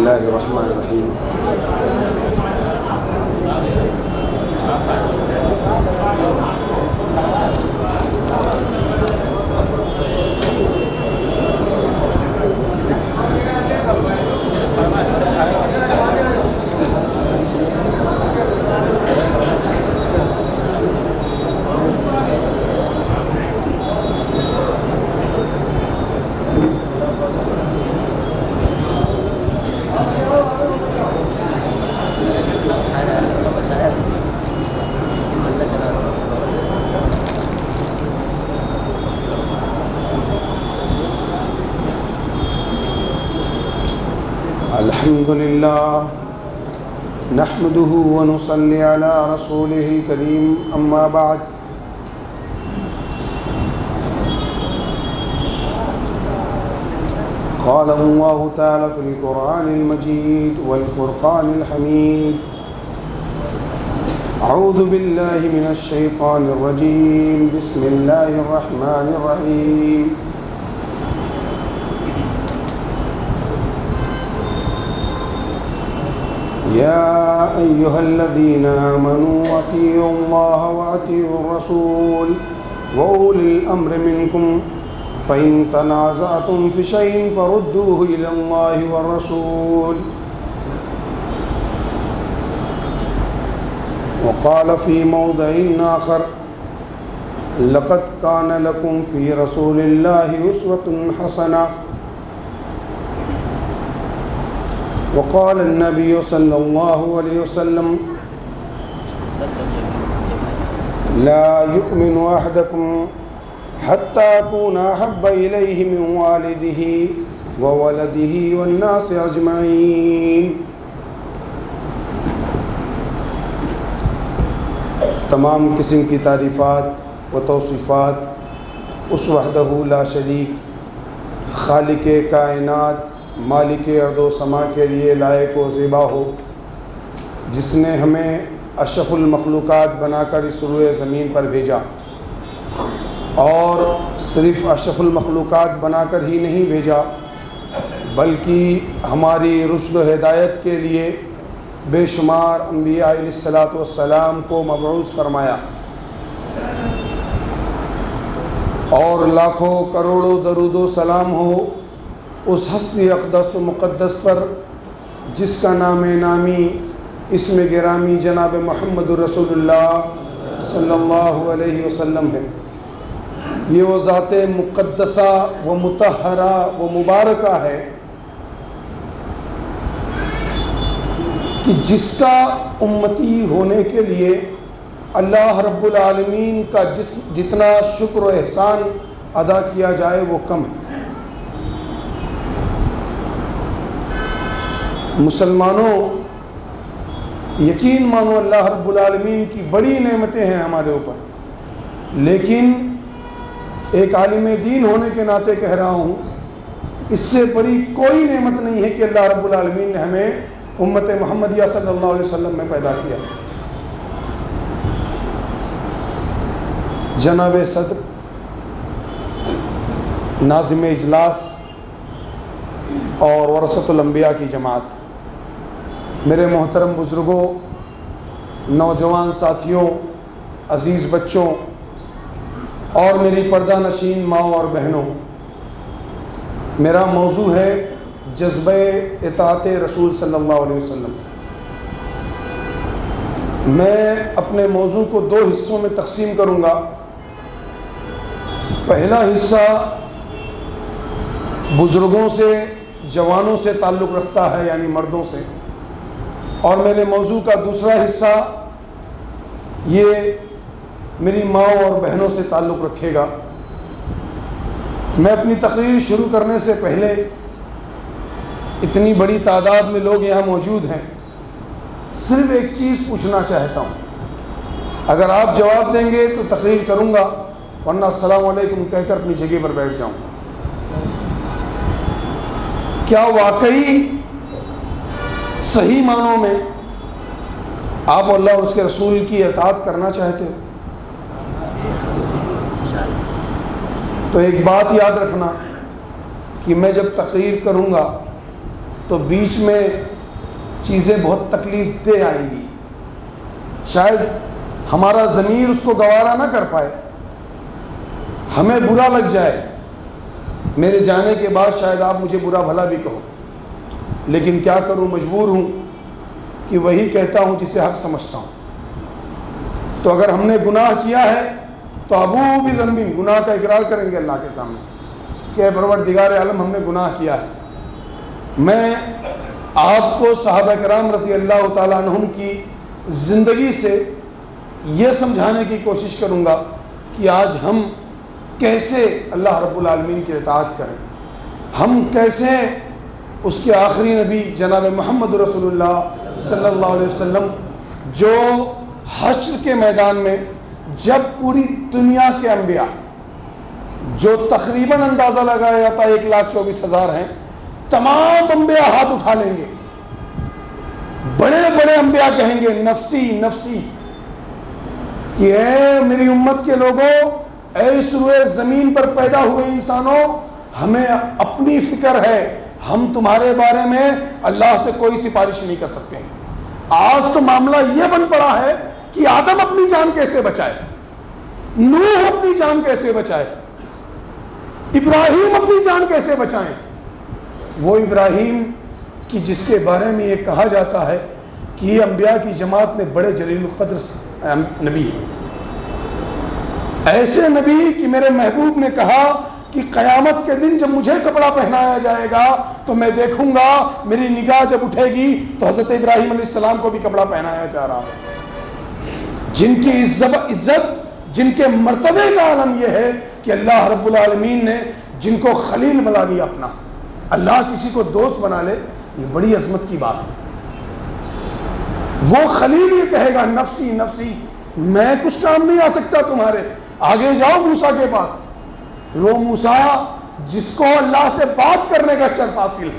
اللہ الرحمن الرحیم۔ الحمد لله نحمده ونصلي على رسوله الكريم أما بعد قال الله تعالى في القرآن المجيد والفرقان الحميد أعوذ بالله من الشيطان الرجيم بسم الله الرحمن الرحيم يا أيها الذين آمنوا أطيعوا الله وأطيعوا الرسول وأولي الأمر منكم فإن تنازعتم في شيء فردوه إلى الله والرسول وقال في موضع آخر لقد كان لكم في رسول الله أسوة حسنة وقال النبي صلى الله عليه وسلم لا يؤمن أحدكم حتى أكون أحب إليه من والده وولده والناس أجمعين۔ تمام قسم کی تعریفات و توصیفات اس وحدہ لا شریک خالق کائنات مالک ارض و سما کے لیے لائق و زیبا ہو، جس نے ہمیں اشرف المخلوقات بنا کر اس روئے زمین پر بھیجا، اور صرف اشرف المخلوقات بنا کر ہی نہیں بھیجا بلکہ ہماری رشد و ہدایت کے لیے بے شمار انبیاء علیہ الصلاۃ والسلام کو مبعوث فرمایا، اور لاکھوں کروڑوں درود و سلام ہو اس ہستی اقدس و مقدس پر جس کا نام نامی اسم گرامی جناب محمد رسول اللہ صلی اللہ علیہ وسلم ہے۔ یہ وہ ذات مقدسہ و مطہرہ و مبارکہ ہے کہ جس کا امتی ہونے کے لیے اللہ رب العالمین کا جتنا شکر و احسان ادا کیا جائے وہ کم ہے۔ مسلمانوں، یقین مانو اللہ رب العالمین کی بڑی نعمتیں ہیں ہمارے اوپر، لیکن ایک عالم دین ہونے کے ناطے کہہ رہا ہوں اس سے بڑی کوئی نعمت نہیں ہے کہ اللہ رب العالمین نے ہمیں امت محمدیہ صلی اللہ علیہ وسلم میں پیدا کیا۔ جناب صدر، ناظم اجلاس اور ورثۃ الانبیاء کی جماعت، میرے محترم بزرگوں، نوجوان ساتھیوں، عزیز بچوں اور میری پردہ نشین ماؤں اور بہنوں، میرا موضوع ہے جذبہ اطاعت رسول صلی اللہ علیہ وسلم۔ میں اپنے موضوع کو دو حصوں میں تقسیم کروں گا۔ پہلا حصہ بزرگوں سے، جوانوں سے تعلق رکھتا ہے، یعنی مردوں سے، اور میرے موضوع کا دوسرا حصہ یہ میری ماؤں اور بہنوں سے تعلق رکھے گا۔ میں اپنی تقریر شروع کرنے سے پہلے، اتنی بڑی تعداد میں لوگ یہاں موجود ہیں، صرف ایک چیز پوچھنا چاہتا ہوں، اگر آپ جواب دیں گے تو تقریر کروں گا، ورنہ السلام علیکم کہہ کر اپنی جگہ پر بیٹھ جاؤں گا۔ کیا واقعی صحیح معنوں میں آپ اللہ اور اس کے رسول کی اطاعت کرنا چاہتے ہو؟ تو ایک بات یاد رکھنا کہ میں جب تقریر کروں گا تو بیچ میں چیزیں بہت تکلیف دہ آئیں گی، شاید ہمارا ضمیر اس کو گوارا نہ کر پائے، ہمیں برا لگ جائے، میرے جانے کے بعد شاید آپ مجھے برا بھلا بھی کہو، لیکن کیا کروں، مجبور ہوں کہ وہی کہتا ہوں جسے حق سمجھتا ہوں۔ تو اگر ہم نے گناہ کیا ہے تو ابو بذنب، گناہ کا اقرار کریں گے اللہ کے سامنے کہ اے پروردگار عالم ہم نے گناہ کیا ہے۔ میں آپ کو صحابہ کرام رضی اللہ تعالیٰ عنہم کی زندگی سے یہ سمجھانے کی کوشش کروں گا کہ آج ہم کیسے اللہ رب العالمین کی اطاعت کریں، ہم کیسے اس کے آخری نبی جناب محمد رسول اللہ صلی اللہ علیہ وسلم جو حشر کے میدان میں جب پوری دنیا کے انبیاء جو تقریباً اندازہ لگایا جاتا ہے 1,24,000 ہیں، تمام انبیاء ہاتھ اٹھا لیں گے، بڑے بڑے انبیاء کہیں گے نفسی نفسی، کہ اے میری امت کے لوگوں، اے اس روئے زمین پر پیدا ہوئے انسانوں، ہمیں اپنی فکر ہے، ہم تمہارے بارے میں اللہ سے کوئی سفارش نہیں کر سکتے۔ آج تو معاملہ یہ بن پڑا ہے کہ آدم اپنی جان کیسے بچائے، نوح اپنی جان کیسے بچائے، ابراہیم اپنی جان کیسے بچائیں۔ وہ ابراہیم کی جس کے بارے میں یہ کہا جاتا ہے کہ یہ انبیاء کی جماعت میں بڑے جلیل القدر نبی، ایسے نبی کہ میرے محبوب نے کہا کہ قیامت کے دن جب مجھے کپڑا پہنایا جائے گا تو میں دیکھوں گا، میری نگاہ جب اٹھے گی تو حضرت ابراہیم علیہ السلام کو بھی کپڑا پہنایا جا رہا ہے، جن کی عزت، جن کے مرتبے کا عالم یہ ہے کہ اللہ رب العالمین نے جن کو خلیل بنا لیا اپنا، اللہ کسی کو دوست بنا لے، یہ بڑی عظمت کی بات ہے۔ وہ خلیل یہ کہے گا نفسی نفسی، میں کچھ کام نہیں آ سکتا تمہارے، آگے جاؤ موسیٰ کے پاس۔ پھر وہ موسیٰ جس کو اللہ سے بات کرنے کا شرف حاصل ہے،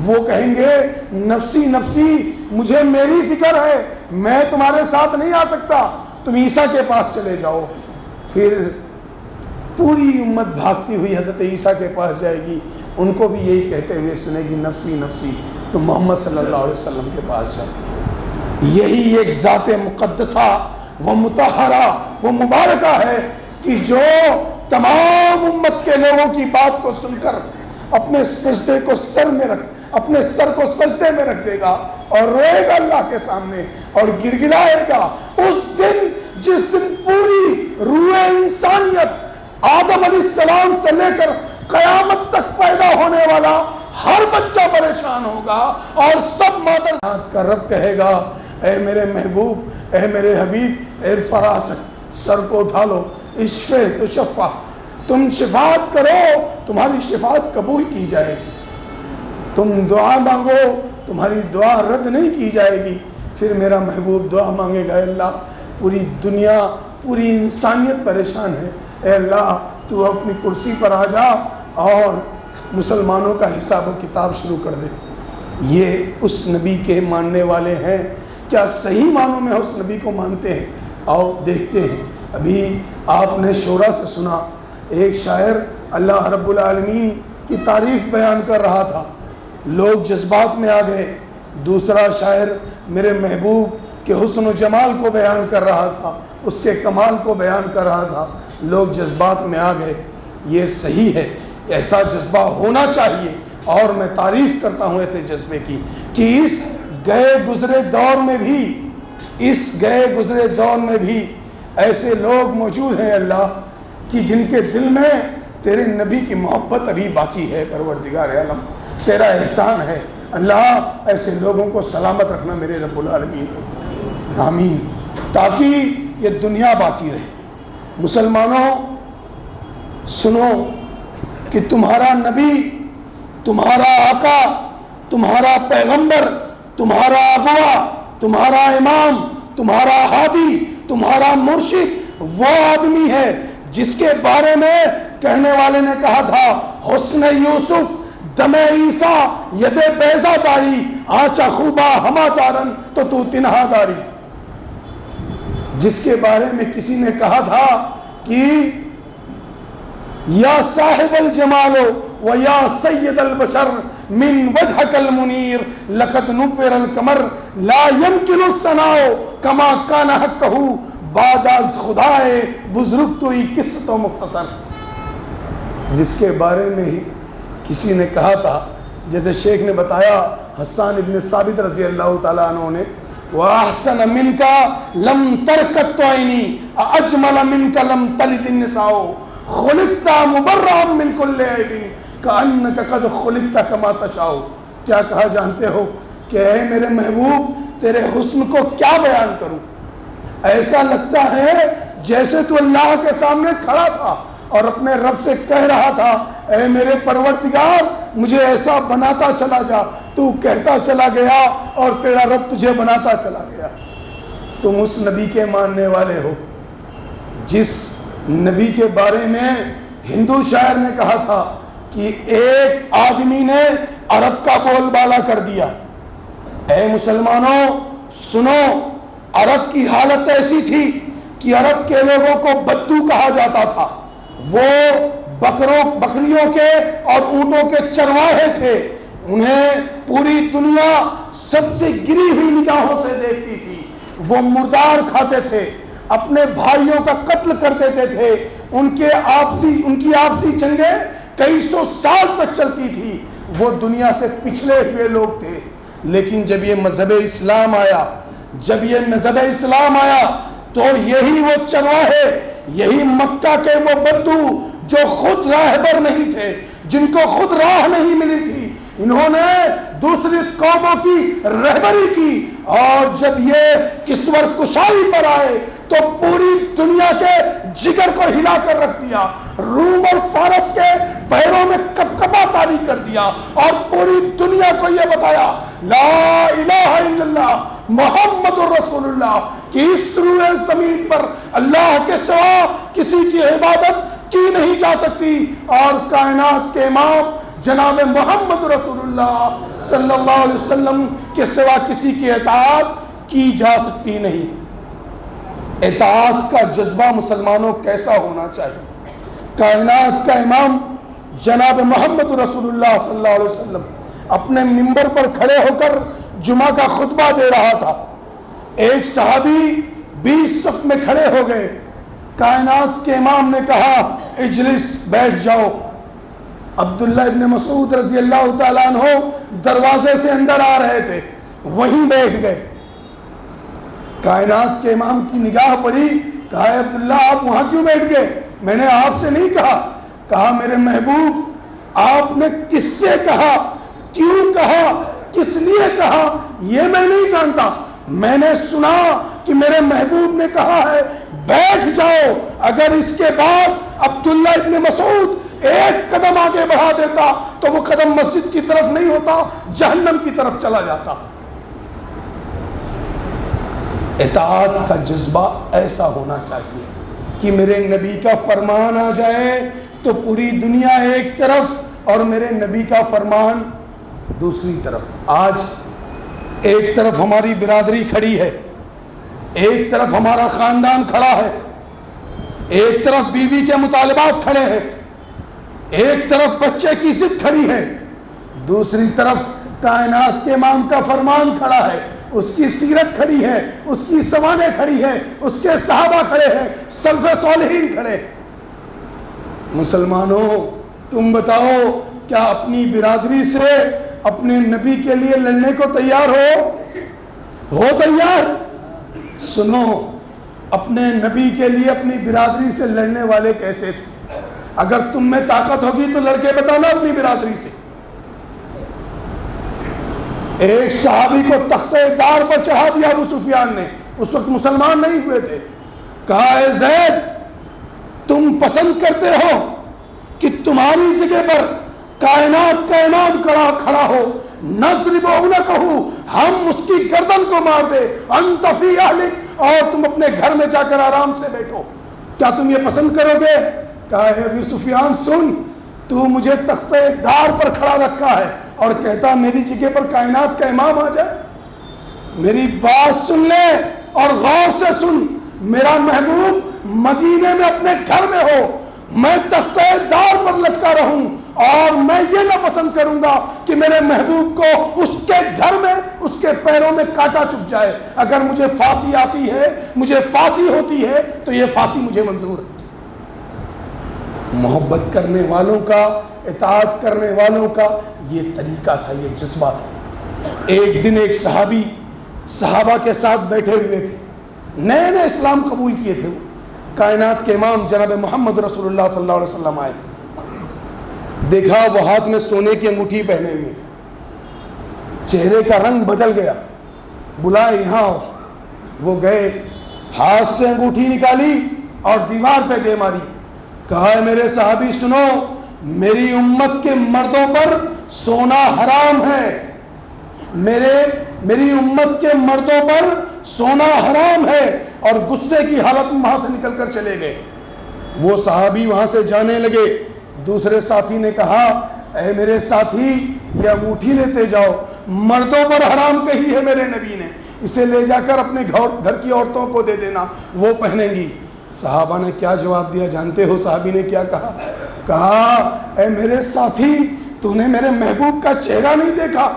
وہ کہیں گے نفسی نفسی، مجھے میری فکر ہے، میں تمہارے ساتھ نہیں آ سکتا، تم عیسیٰ کے پاس چلے جاؤ۔ پھر پوری امت بھاگتی ہوئی حضرت عیسیٰ کے پاس جائے گی، ان کو بھی یہی کہتے ہوئے سنے گی نفسی نفسی، تو محمد صلی اللہ علیہ وسلم کے پاس جائے۔ یہی ایک ذات مقدسہ و مطہرہ و مبارکہ ہے کہ جو تمام امت کے لوگوں کی بات کو سن کر اپنے سجدے کو اپنے سر کو سجدے میں رکھ دے گا اور روئے گا اللہ کے سامنے اور گڑگڑائے گا اس دن جس دن پوری روح انسانیت آدم علیہ السلام سے لے کر قیامت تک پیدا ہونے والا ہر بچہ پریشان ہوگا اور سب مادر کا رب کہے گا اے میرے محبوب، اے میرے حبیب، اے فراست، سر کو اٹھا لو، اشفے تو شفا، تم شفاعت کرو، تمہاری شفاعت قبول کی جائے گی، تم دعا مانگو، تمہاری دعا رد نہیں کی جائے گی۔ پھر میرا محبوب دعا مانگے گا، اے اللہ پوری دنیا پوری انسانیت پریشان ہے، اے اللہ تو اپنی کرسی پر آ جا اور مسلمانوں کا حساب و کتاب شروع کر دے۔ یہ اس نبی کے ماننے والے ہیں، کیا صحیح معنوں میں اس نبی کو مانتے ہیں؟ آؤ دیکھتے ہیں۔ ابھی آپ نے شورا سے سنا، ایک شاعر اللہ رب العالمین کی تعریف بیان کر رہا تھا، لوگ جذبات میں آ گئے۔ دوسرا شاعر میرے محبوب کے حسن و جمال کو بیان کر رہا تھا، اس کے کمال کو بیان کر رہا تھا، لوگ جذبات میں آ گئے۔ یہ صحیح ہے، ایسا جذبہ ہونا چاہیے، اور میں تعریف کرتا ہوں ایسے جذبے کی کہ اس گئے گزرے دور میں بھی ایسے لوگ موجود ہیں اللہ کہ جن کے دل میں تیرے نبی کی محبت ابھی باقی ہے۔ پروردگار عالم تیرا احسان ہے اللہ، ایسے لوگوں کو سلامت رکھنا میرے رب العالمین، آمین، تاکہ یہ دنیا باقی رہے۔ مسلمانوں سنو کہ تمہارا نبی، تمہارا آقا، تمہارا پیغمبر، تمہارا اغوا، تمہارا امام، تمہارا ہادی، تمہارا مرشد وہ آدمی ہے جس کے بارے میں کہنے والے نے کہا تھا حسن یوسف دم عیسیٰ ید بیضا داری آنچا خوبا ہما دارن تو تنہا داری، جس کے بارے میں کسی نے کہا تھا کہ یا صاحب الجمال و یا سید البشر من وجهك المنیر لقد نور القمر لا يمكن الثناء كما كان حقه بعد از خدائے بزرگ تو ہی قصت و مختصر، جس کے بارے میں ہی کسی نے کہا تھا، جیسے شیخ نے بتایا حسان ابن ثابت رضی اللہ تعالیٰ عنہ نے، وَأَحْسَنَ مِنْكَ لَمْ تَرْكَتْ عَيْنِي أَجْمَلَ مِنْكَ لَمْ تَلِدِ النِّسَاءُ خُلِقْتَ مُبَرَّأً مِنْ كُلِّ عَيْبٍ كَأَنَّكَ قَدْ خُلِقْتَ كَمَا تَشَاءُ۔ کیا کہا جانتے ہو کہ اے میرے محبوب تیرے حسن کو کیا بیان کروں، ایسا لگتا ہے جیسے تو اللہ کے سامنے کھڑا تھا اور اپنے رب سے کہہ رہا تھا اے میرے پروردگار مجھے ایسا بناتا چلا جا، تو کہتا چلا گیا اور تیرا رب تجھے بناتا چلا گیا۔ تم اس نبی کے ماننے والے ہو جس نبی کے بارے میں ہندو شاعر نے کہا تھا کہ ایک آدمی نے عرب کا بول بالا کر دیا۔ اے مسلمانوں سنو، عرب کی حالت ایسی تھی کہ عرب کے لوگوں کو بدو کہا جاتا تھا، وہ بکریوں کے اور اونٹوں کے چرواہے تھے، انہیں پوری دنیا سب سے گری ہوئی نگاہوں سے دیکھتی تھی، وہ مردار کھاتے تھے، اپنے بھائیوں کا قتل کر دیتے تھے، ان کی آپسی جنگیں کئی سو سال تک چلتی تھی، وہ دنیا سے پچھلے ہوئے لوگ تھے۔ لیکن جب یہ مذہب اسلام آیا تو یہی وہ چرواہے، یہی مکہ کے وہ بدو جو خود راہبر نہیں تھے، جن کو خود راہ نہیں ملی تھی، انہوں نے دوسری قوموں کی رہبری کی، اور جب یہ کسور کشائی پر آئے تو پوری دنیا کے جگر کو ہلا کر رکھ دیا، روم اور فارس کے پیروں میں کپکپا طاری کر دیا، اور پوری دنیا کو یہ بتایا لا الہ الا اللہ محمد رسول اللہ کہ اس روئے زمین پر اللہ کے سوا کسی کی عبادت کی نہیں جا سکتی، اور کائنات کے امام جناب محمد رسول اللہ صلی اللہ علیہ وسلم کے سوا کسی کی اطاعت کی جا سکتی نہیں۔ اطاعت کا جذبہ مسلمانوں کیسا ہونا چاہیے؟ کائنات کا امام جناب محمد رسول اللہ صلی اللہ علیہ وسلم اپنے منبر پر کھڑے ہو کر جمعہ کا خطبہ دے رہا تھا، ایک صحابی 20 صف میں کھڑے ہو گئے، کائنات کے امام نے کہا اجلس بیٹھ جاؤ، عبداللہ ابن مسعود رضی اللہ تعالیٰ عنہ دروازے سے اندر آ رہے تھے، وہیں بیٹھ گئے، کائنات کے امام کی نگاہ پڑی، کہا اے عبداللہ آپ وہاں کیوں بیٹھ گئے؟ میں نے آپ سے نہیں کہا۔ کہا میرے محبوب آپ نے کس سے کہا، کیوں کہا، کس لیے کہا یہ میں نہیں جانتا، میں نے سنا کہ میرے محبوب نے کہا ہے بیٹھ جاؤ، اگر اس کے بعد عبداللہ ابن مسعود ایک قدم آگے بڑھا دیتا تو وہ قدم مسجد کی طرف نہیں ہوتا، جہنم کی طرف چلا جاتا۔ اطاعت کا جذبہ ایسا ہونا چاہیے کہ میرے نبی کا فرمان آ جائے تو پوری دنیا ایک طرف اور میرے نبی کا فرمان دوسری طرف۔ آج ایک طرف ہماری برادری کھڑی ہے، ایک طرف ہمارا خاندان کھڑا ہے، ایک طرف بیوی کے مطالبات کھڑے ہیں، ایک طرف بچے کی ضد کھڑی ہے، دوسری طرف کائنات کے امام کا فرمان کھڑا ہے، اس کی سیرت کھڑی ہے، اس کی سوانح کھڑی ہے، اس کے صحابہ کھڑے ہیں، سلف صالحین کھڑے۔ مسلمانوں تم بتاؤ کیا اپنی برادری سے اپنے نبی کے لیے لڑنے کو تیار ہو تیار؟ سنو، اپنے نبی کے لیے اپنی برادری سے لڑنے والے کیسے تھے؟ اگر تم میں طاقت ہوگی تو لڑکے بتانا اپنی برادری سے۔ ایک صحابی کو تختہ دار پر چڑھا دیا ابو سفیان نے، اس وقت مسلمان نہیں ہوئے تھے، کہا اے زید تم پسند کرتے ہو کہ تمہاری جگہ پر کائنات کا امام کھڑا ہو، نضرب عنقہ، ہم اس کی گردن کو مار دے، انت فی اہلک، اور تم اپنے گھر میں جا کر آرام سے بیٹھو، کیا تم یہ پسند کرو گے؟ کہا اے ابو سفیان سن، تو مجھے تختہ دار پر کھڑا رکھا ہے اور کہتا میری جگہ پر کائنات کا امام آ جائے؟ میری بات سن لے اور غور سے سن، میرا محبوب مدینے میں اپنے گھر میں ہو، میں تختہ دار پر لٹکا رہوں، اور میں یہ نہ پسند کروں گا کہ کہ میرے محبوب کو اس کے گھر میں اس کے پیروں میں کانٹا چبھ جائے. اگر مجھے پھانسی آتی ہے, مجھے پھانسی ہوتی ہے, تو یہ پھانسی مجھے منظور ہے. محبت کرنے والوں کا, اطاعت کرنے والوں کا یہ طریقہ تھا, یہ جذبہ تھا. ایک دن ایک صحابی صحابہ کے ساتھ بیٹھے ہوئے تھے, نئے نئے اسلام قبول کیے تھے. وہ کائنات کے امام جناب محمد رسول اللہ صلی اللہ علیہ وسلم آئے تھے. دیکھا وہ ہاتھ میں سونے کی انگوٹھی پہنے ہوئے, چہرے کا رنگ بدل گیا. بلائے یہاں آؤ. وہ گئے, ہاتھ سے انگوٹھی نکالی اور دیوار پہ دے ماری. کہا, میرے صحابی سنو, میری امت کے مردوں پر سونا حرام ہے, میری امت کے مردوں پر سونا حرام ہے. اور غصے کی حالت میں وہاں سے نکل کر چلے گئے. وہ صحابی وہاں سے جانے لگے. دوسرے ساتھی نے کہا, اے میرے ساتھی, یہ انگوٹھی لیتے جاؤ, مردوں پر حرام کہی ہے میرے نبی نے, اسے لے جا کر اپنے گھر کی عورتوں کو دے دینا, وہ پہنیں گی. صحابہ نے کیا جواب دیا جانتے ہو؟ صحابی نے کیا کہا؟ کہا, اے میرے ساتھی, تو نے میرے محبوب کا چہرہ نہیں دیکھا؟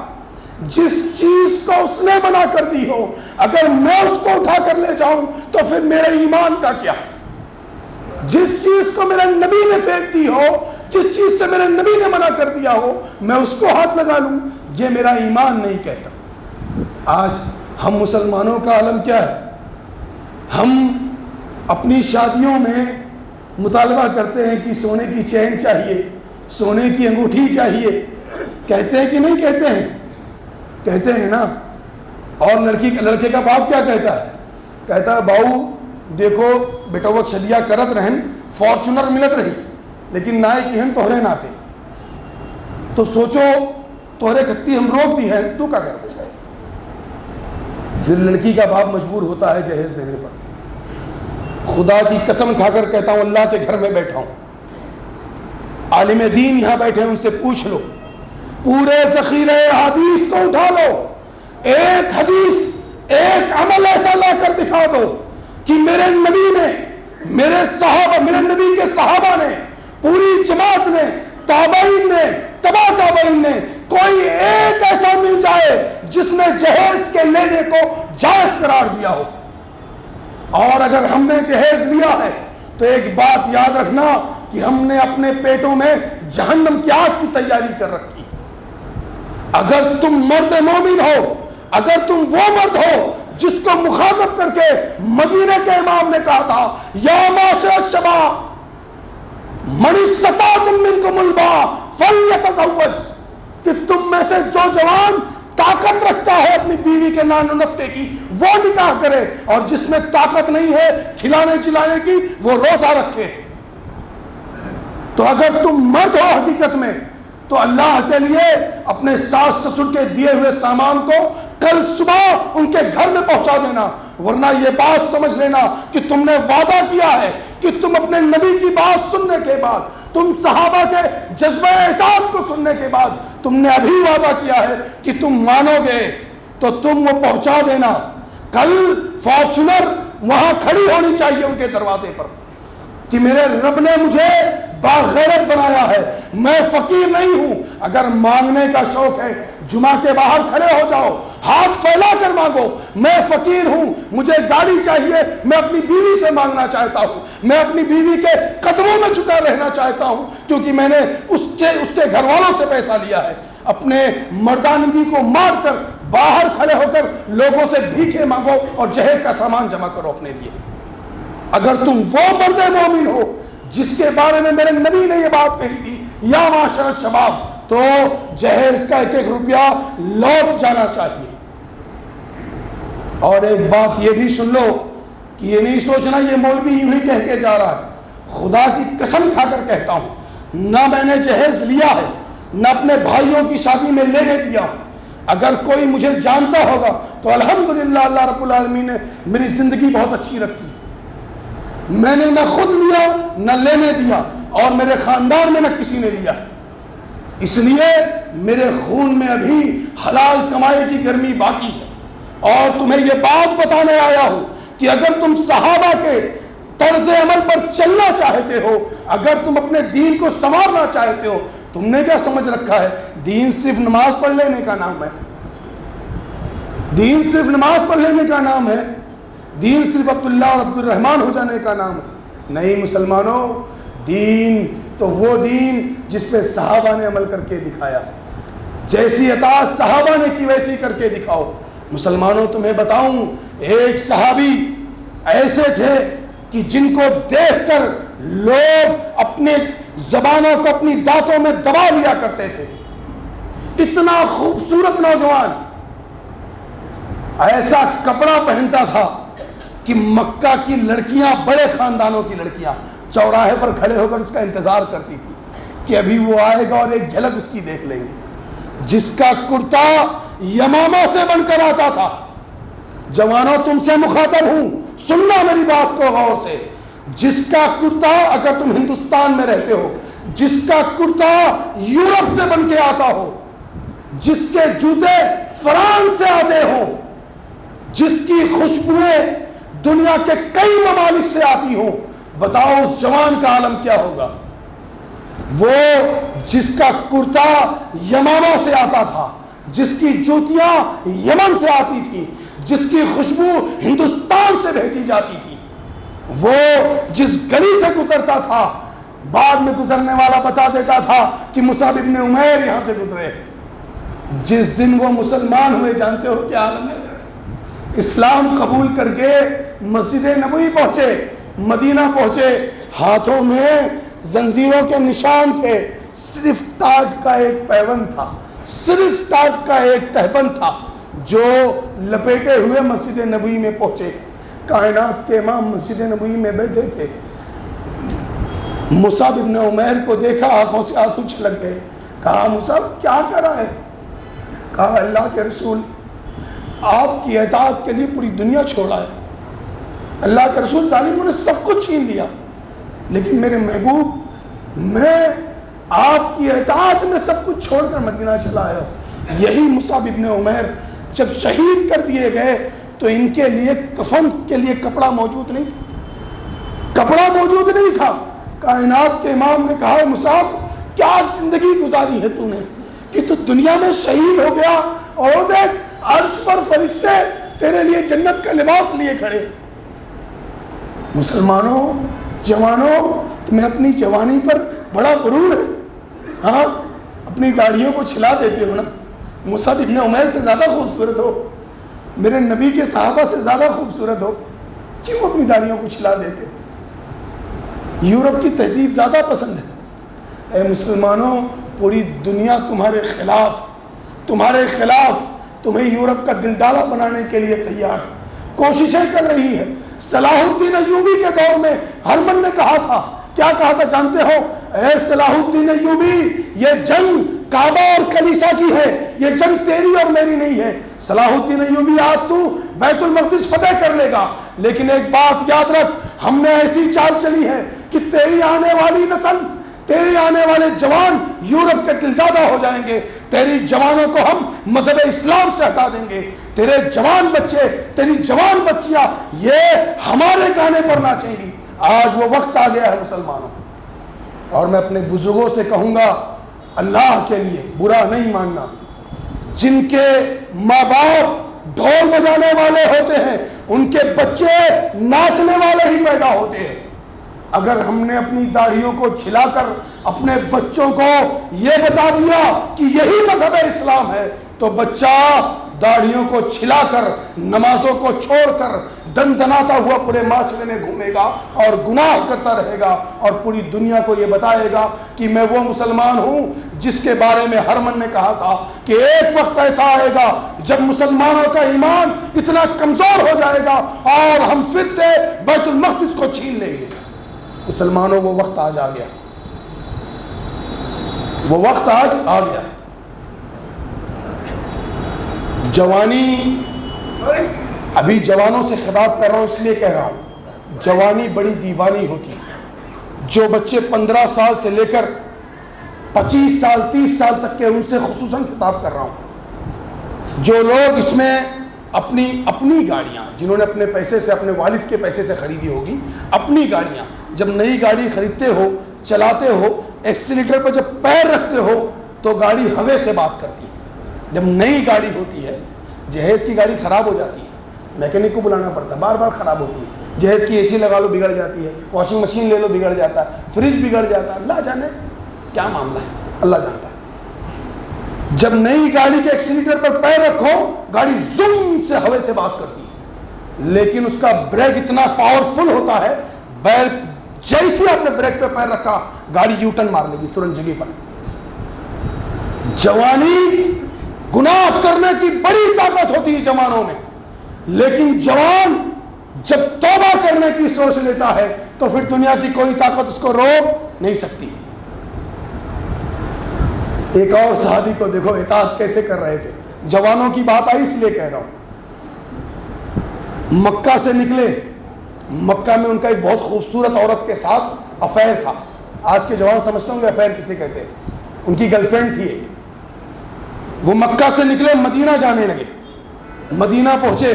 جس چیز کو اس نے منع کر دی ہو, اگر میں اس کو اٹھا کر لے جاؤں تو پھر میرے ایمان کا کیا؟ جس چیز کو میرے نبی نے پھینک دی ہو, جس چیز سے میرے نبی نے منع کر دیا ہو, میں اس کو ہاتھ لگا لوں, یہ میرا ایمان نہیں کہتا. آج ہم مسلمانوں کا عالم کیا ہے؟ ہم اپنی شادیوں میں مطالبہ کرتے ہیں کہ سونے کی چین چاہیے, سونے کی انگوٹھی چاہیے. کہتے ہیں کہ نہیں کہتے ہیں؟ کہتے ہیں نا. اور لڑکے کا باپ کیا کہتا ہے؟ کہتا ہے, باؤ دیکھو بیٹا وہ شدیہ کرت رہن, فارچونر ملت رہی, لیکن نائے کی ہم توہرے ناتے, تو سوچو توہرے کھتی ہم روک دی ہے, تو کیا کرتے ہیں؟ پھر لڑکی کا باپ مجبور ہوتا ہے جہیز دینے پر. خدا کی قسم کھا کر کہتا ہوں, اللہ کے گھر میں بیٹھا ہوں, عالم دین یہاں بیٹھے ہیں, ان سے پوچھ لو, پورے ذخیرے حدیث کو اٹھا لو, ایک حدیث ایک عمل ایسا لا کر دکھا دو کہ میرے نبی نے, میرے نبی کے صحابہ نے, پوری جماعت نے, تابعین نے, تبع تابعین نے, کوئی ایک ایسا مل جائے جس نے جہیز کے لینے کو جائز قرار دیا ہو. اور اگر ہم نے جہیز لیا ہے تو ایک بات یاد رکھنا کہ ہم نے اپنے پیٹوں میں جہنم کی آگ کی تیاری کر رکھی. اگر تم مرد مومن ہو, اگر تم وہ مرد ہو جس کو مخاطب کر کے مدینے کے امام نے کہا تھا, یا معاشر الشباب من استطاعتم منکم الباء فلیتزوج, کہ تم میں سے جو جوان طاقت رکھتا ہے اپنی بیوی کے نان و نفقے کی, وہ نکاح کرے, اور جس میں طاقت نہیں ہے کھلانے چلانے کی, وہ روزہ رکھے. تو اگر تم مرد ہو حقیقت میں, تو اللہ کے لیے اپنے ساس سسر کے دیے ہوئے سامان کو کل صبح ان کے گھر میں پہنچا دینا, ورنہ یہ بات سمجھ لینا کہ تم نے وعدہ کیا ہے کہ تم اپنے نبی کی بات سننے کے بعد, تم صحابہ کے جذبہ اطاعت کو سننے کے بعد تم نے ابھی وعدہ کیا ہے کہ تم مانو گے, تو تم وہ پہنچا دینا. کل فارچونر وہاں کھڑی ہونی چاہیے ان کے دروازے پر کہ میرے رب نے مجھے باغیرت بنایا ہے, میں فقیر نہیں ہوں. اگر مانگنے کا شوق ہے, جمعہ کے باہر کھڑے ہو جاؤ, ہاتھ پھیلا کر مانگو, میں فقیر ہوں, مجھے گاڑی چاہیے, میں اپنی بیوی سے مانگنا چاہتا ہوں, میں اپنی بیوی کے قدموں میں جھکا رہنا چاہتا ہوں, کیونکہ میں نے اس کے گھر والوں سے پیسہ لیا ہے. اپنے مردانگی کو مار کر باہر کھڑے ہو کر لوگوں سے بھیکے مانگو اور جہیز کا سامان جمع کرو اپنے لیے. اگر تم وہ مرد مومن ہو جس کے بارے میں میرے نبی نے یہ بات کہی تھی, یا معاشر الشباب, تو جہیز کا ایک ایک روپیہ لوٹ جانا چاہیے. اور ایک بات یہ بھی سن لو کہ یہ نہیں سوچنا یہ مولوی یوں ہی کہہ کے جا رہا ہے. خدا کی قسم کھا کر کہتا ہوں, نہ میں نے جہیز لیا ہے, نہ اپنے بھائیوں کی شادی میں لینے دیا ہوں. اگر کوئی مجھے جانتا ہوگا تو الحمدللہ اللہ رب العالمین نے میری زندگی بہت اچھی رکھی. میں نے نہ خود لیا نہ لینے دیا, اور میرے خاندان میں نہ کسی نے لیا. اس لیے میرے خون میں ابھی حلال کمائی کی گرمی باقی ہے. اور تمہیں یہ بات بتانے آیا ہوں کہ اگر تم صحابہ کے طرز عمل پر چلنا چاہتے ہو, اگر تم اپنے دین کو سنوارنا چاہتے ہو, تم نے کیا سمجھ رکھا ہے دین صرف نماز پڑھ لینے کا نام ہے؟ دین صرف نماز پڑھ لینے کا نام ہے؟ دین صرف عبداللہ اور عبد الرحمن ہو جانے کا نام ہے؟ نہیں مسلمانوں، دین تو وہ دین جس پہ صحابہ نے عمل کر کے دکھایا، جیسی اطاعت صحابہ نے کی ویسی کر کے دکھاؤ۔ مسلمانوں تمہیں بتاؤں، ایک صحابی ایسے تھے کہ جن کو دیکھ کر لوگ اپنے زبانوں کو اپنی دانتوں میں دبا لیا کرتے تھے، اتنا خوبصورت نوجوان، ایسا کپڑا پہنتا تھا کہ مکہ کی لڑکیاں، بڑے خاندانوں کی لڑکیاں چوراہے پر کھڑے ہو کر اس کا انتظار کرتی تھی کہ ابھی وہ آئے گا اور ایک جھلک اس کی دیکھ لیں گے، جس کا کرتا یمامہ سے بن کر آتا تھا۔ جوانوں تم سے مخاطب ہوں، سننا میری بات کو غور سے، جس کا کرتا، اگر تم ہندوستان میں رہتے ہو، جس کا کرتا یورپ سے بن کے آتا ہو، جس کے جوتے فرانس سے آتے ہوں، جس کی خوشبوئیں دنیا کے کئی ممالک سے آتی ہوں، بتاؤ اس جوان کا عالم کیا ہوگا؟ وہ جس کا کرتا یمامہ سے آتا تھا، جس کی جوتیاں یمن سے آتی تھی، جس کی خوشبو ہندوستان سے بھیجی جاتی تھی، وہ جس گلی سے گزرتا تھا بعد میں گزرنے والا بتا دیتا تھا کہ مصعب ابن عمیر یہاں سے گزرے، جس دن وہ مسلمان ہوئے جانتے ہو کیا عالم ہے؟ اسلام قبول کر کے مسجد نبوی پہنچے، مدینہ پہنچے، ہاتھوں میں زنجیروں کے نشان تھے، صرف ٹاٹ کا ایک پیوند تھا، صرف ٹاٹ کا ایک تہبند تھا جو لپیٹے ہوئے مسجد نبوی میں پہنچے۔ کائنات کے امام مسجد نبوی میں بیٹھے تھے، مصعب ابن عمیر کو دیکھا، آنکھوں سے آنسو چھلک گئے۔ کہا مصعب کیا کرا ہے؟ کہا اللہ کے رسول آپ کی اطاعت کے لیے پوری دنیا چھوڑا ہے، اللہ کے رسول ظالموں نے سب کچھ چھین لیا، لیکن میرے محبوب میں آپ کی اطاعت میں سب کچھ چھوڑ کر مدینہ چلا آیا۔ یہی مصعب ابن عمیر جب شہید کر دیے گئے تو ان کے لیے کفن کے لیے کپڑا موجود نہیں تھا، کپڑا موجود نہیں تھا۔ کائنات کے امام نے کہا مصعب کیا زندگی گزاری ہے تو نے کہ تو دنیا میں شہید ہو گیا، اور دیکھ عرش پر فرشتے تیرے لیے جنت کا لباس لیے کھڑے۔ مسلمانوں، جوانوں، تمہیں اپنی جوانی پر بڑا غرور ہے، ہاں اپنی داڑھیوں کو چھلا دیتے ہو نا، مصعب ابن عمیر سے زیادہ خوبصورت ہو، میرے نبی کے صحابہ سے زیادہ خوبصورت ہو، کیوں اپنی داڑھیوں کو چھلا دیتے ہو؟ یورپ کی تہذیب زیادہ پسند ہے۔ اے مسلمانوں، پوری دنیا تمہارے خلاف، تمہیں یورپ کا دلدادہ بنانے کے لیے تیار کوششیں کر رہی ہے۔ صلاح الدین ایوبی کے دور میں ہرمن نے کہا تھا، کیا کہا تھا جانتے ہو؟ اے صلاح الدین ایوبی، یہ جنگ کعبہ اور کلیسا کی ہے، یہ جنگ تیری اور میری نہیں ہے۔ صلاح الدین ایوبی آج تو بیت المقدس فتح کر لے گا، لیکن ایک بات یاد رکھ، ہم نے ایسی چال چلی ہے کہ تیری آنے والی نسل، تیرے آنے والے جوان یورپ کے دلدادہ ہو جائیں گے، تیری جوانوں کو ہم مذہب اسلام سے ہٹا دیں گے، تیرے جوان بچے، تیری جوان بچیاں یہ ہمارے گانے پر ناچیں گی۔ آج وہ وقت آ گیا ہے مسلمانوں، اور میں اپنے بزرگوں سے کہوں گا اللہ کے لیے برا نہیں ماننا، جن کے ماں باپ ڈھول بجانے والے ہوتے ہیں ان کے بچے ناچنے والے ہی پیدا ہوتے ہیں۔ اگر ہم نے اپنی داڑھیوں کو چھلا کر اپنے بچوں کو یہ بتا دیا کہ یہی مذہب اسلام ہے تو بچہ داڑھیوں کو چھلا کر، نمازوں کو چھوڑ کر دندناتا ہوا پورے معاشرے میں گھومے گا اور گناہ کرتا رہے گا، اور پوری دنیا کو یہ بتائے گا کہ میں وہ مسلمان ہوں جس کے بارے میں ہرمن نے کہا تھا کہ ایک وقت ایسا آئے گا جب مسلمانوں کا ایمان اتنا کمزور ہو جائے گا اور ہم پھر سے بیت المقدس کو چھین لیں گے۔ مسلمانوں، وہ وقت آج آ گیا، وہ وقت آج آ گیا۔ جوانی، ابھی جوانوں سے خطاب کر رہا ہوں اس لیے کہہ رہا ہوں، جوانی بڑی دیوانی ہوتی ہے۔ جو بچے 15 سال سے لے کر 25 سال 30 سال تک کے، ان سے خصوصاً خطاب کر رہا ہوں۔ جو لوگ اس میں اپنی گاڑیاں، جنہوں نے اپنے پیسے سے، اپنے والد کے پیسے سے خریدی ہوگی اپنی گاڑیاں، جب نئی گاڑی خریدتے ہو، چلاتے ہو، ایکسیلیٹر پر جب پیر رکھتے ہو تو گاڑی ہوے سے بات کرتی ہے. جب نئی گاڑی ہوتی ہے, جہیز کی گاڑی خراب ہو جاتی ہے, میکینک کو بلانا پڑتا ہے, بار بار خراب ہوتی ہے, جہیز کی اے سی لگا لو بگڑ جاتی ہے, واشنگ مشین لے لو بگڑ جاتا ہے, فریج بگڑ جاتا ہے, اللہ جانے کیا معاملہ ہے, اللہ جانتا ہے. جب نئی گاڑی کے ایکسیلیٹر پر پیر رکھو گاڑی زوم سے ہوے سے بات کرتی ہے, لیکن اس کا بریک اتنا پاورفل ہوتا ہے, جیسے آپ نے بریک پہ پیر رکھا گاڑی یو ٹرن مار لے گی ترنت جگہ پر. جوانی گناہ کرنے کی بڑی طاقت ہوتی ہے جوانوں میں, لیکن جوان جب توبہ کرنے کی سوچ لیتا ہے تو پھر دنیا کی کوئی طاقت اس کو روک نہیں سکتی. ایک اور صحابی کو دیکھو اطاعت کیسے کر رہے تھے. جوانوں کی بات آئی اس لیے کہہ رہا ہوں. مکہ سے نکلے, مکہ میں ان کا ایک بہت خوبصورت عورت کے ساتھ افیئر تھا. آج کے جوان سمجھتے ہوں گے افیئر کسے کہتے ہیں, ان کی گرل فرینڈ تھی ایک. وہ مکہ سے نکلے مدینہ جانے لگے. مدینہ پہنچے,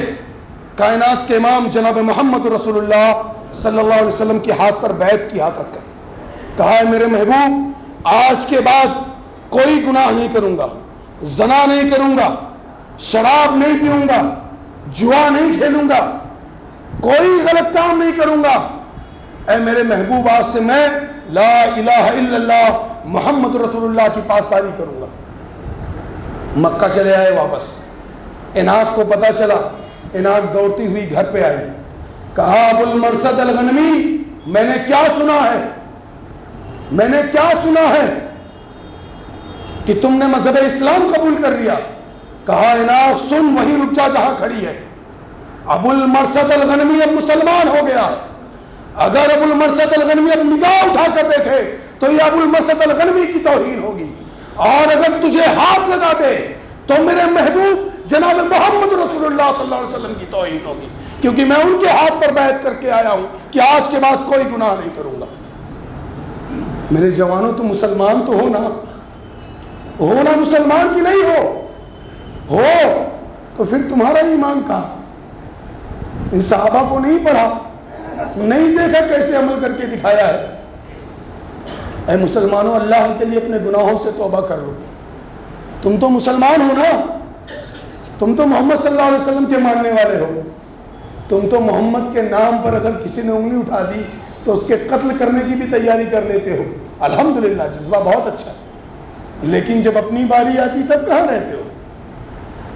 کائنات کے امام جناب محمد رسول اللہ صلی اللہ علیہ وسلم کے ہاتھ پر بیعت کی, ہاتھ رکھ کر کہا ہے میرے محبوب آج کے بعد کوئی گناہ نہیں کروں گا, زنا نہیں کروں گا, شراب نہیں پیوں گا, جوا نہیں کھیلوں گا, کوئی غلط کام نہیں کروں گا. اے میرے محبوب آج سے میں لا الہ الا اللہ محمد رسول اللہ کی پاسداری کروں گا. مکہ چلے آئے واپس. اناق کو پتا چلا, اناق دوڑتی ہوئی گھر پہ آئی. کہا ابو المرصد الغنمی میں نے کیا سنا ہے, میں نے کیا سنا ہے کہ تم نے مذہب اسلام قبول کر لیا. کہا اناق سن وہیں رک جا جہاں کھڑی ہے. ابو المرصد الغنمی اب مسلمان ہو گیا. اگر ابو المرصد الغنمی اب نگاہ اٹھا کر دیکھے تو یہ ابو المرصد الغنمی کی توہین ہوگی, اور اگر تجھے ہاتھ لگا دے تو میرے محبوب جناب محمد رسول اللہ صلی اللہ علیہ وسلم کی توہین ہوگی, کیونکہ میں ان کے ہاتھ پر بیعت کر کے آیا ہوں کہ آج کے بعد کوئی گناہ نہیں کروں گا. میرے جوانوں تو مسلمان تو ہونا مسلمان کی نہیں ہو تو پھر تمہارا ایمان کہاں. ان صحابہ کو نہیں پڑھا, نہیں دیکھا کیسے عمل کر کے دکھایا ہے. اے مسلمانوں اللہ کے لیے اپنے گناہوں سے توبہ کر لو. تم تو مسلمان ہو نا, تم تو محمد صلی اللہ علیہ وسلم کے ماننے والے ہو. تم تو محمد کے نام پر اگر کسی نے انگلی اٹھا دی تو اس کے قتل کرنے کی بھی تیاری کر لیتے ہو. الحمدللہ جذبہ بہت اچھا, لیکن جب اپنی باری آتی تب کہاں رہتے ہو,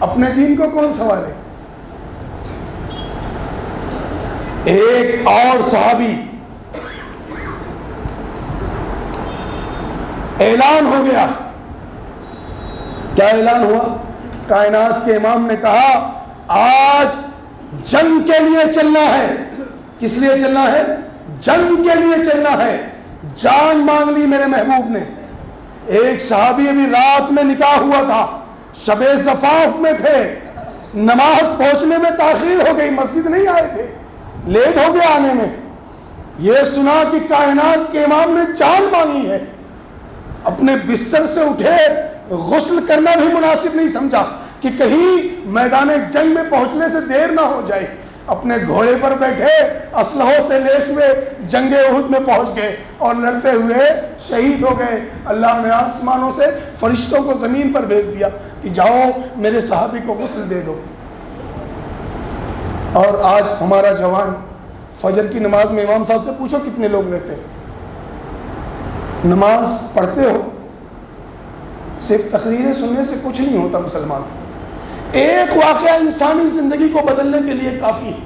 اپنے دین کو کون سنوارے. ایک اور صحابی, اعلان ہو گیا. کیا اعلان ہوا؟ کائنات کے امام نے کہا آج جنگ کے لیے چلنا ہے. کس لیے چلنا ہے؟ جنگ کے لیے چلنا ہے. جان مانگ لی میرے محبوب نے. ایک صحابی ابھی رات میں نکاح ہوا تھا, شب زفاف میں تھے, نماز پہنچنے میں تاخیر ہو گئی, مسجد نہیں آئے تھے, لیٹ ہو گیا آنے میں. یہ سنا کہ کائنات کے امام نے جان مانگی ہے. اپنے بستر سے اٹھے, غسل کرنا بھی مناسب نہیں سمجھا کہ کہیں میدان جنگ میں پہنچنے سے دیر نہ ہو جائے. اپنے گھوڑے پر بیٹھے اسلحوں سے لیس ہوئے جنگ احد میں پہنچ گئے اور لڑتے ہوئے شہید ہو گئے. اللہ نے آسمانوں سے فرشتوں کو زمین پر بھیج دیا کہ جاؤ میرے صحابی کو غسل دے دو. اور آج ہمارا جوان فجر کی نماز میں امام صاحب سے پوچھو کتنے لوگ رہتے ہیں, نماز پڑھتے ہو؟ صرف تقریریں سننے سے کچھ نہیں ہوتا مسلمان. ایک واقعہ انسانی زندگی کو بدلنے کے لیے کافی ہے,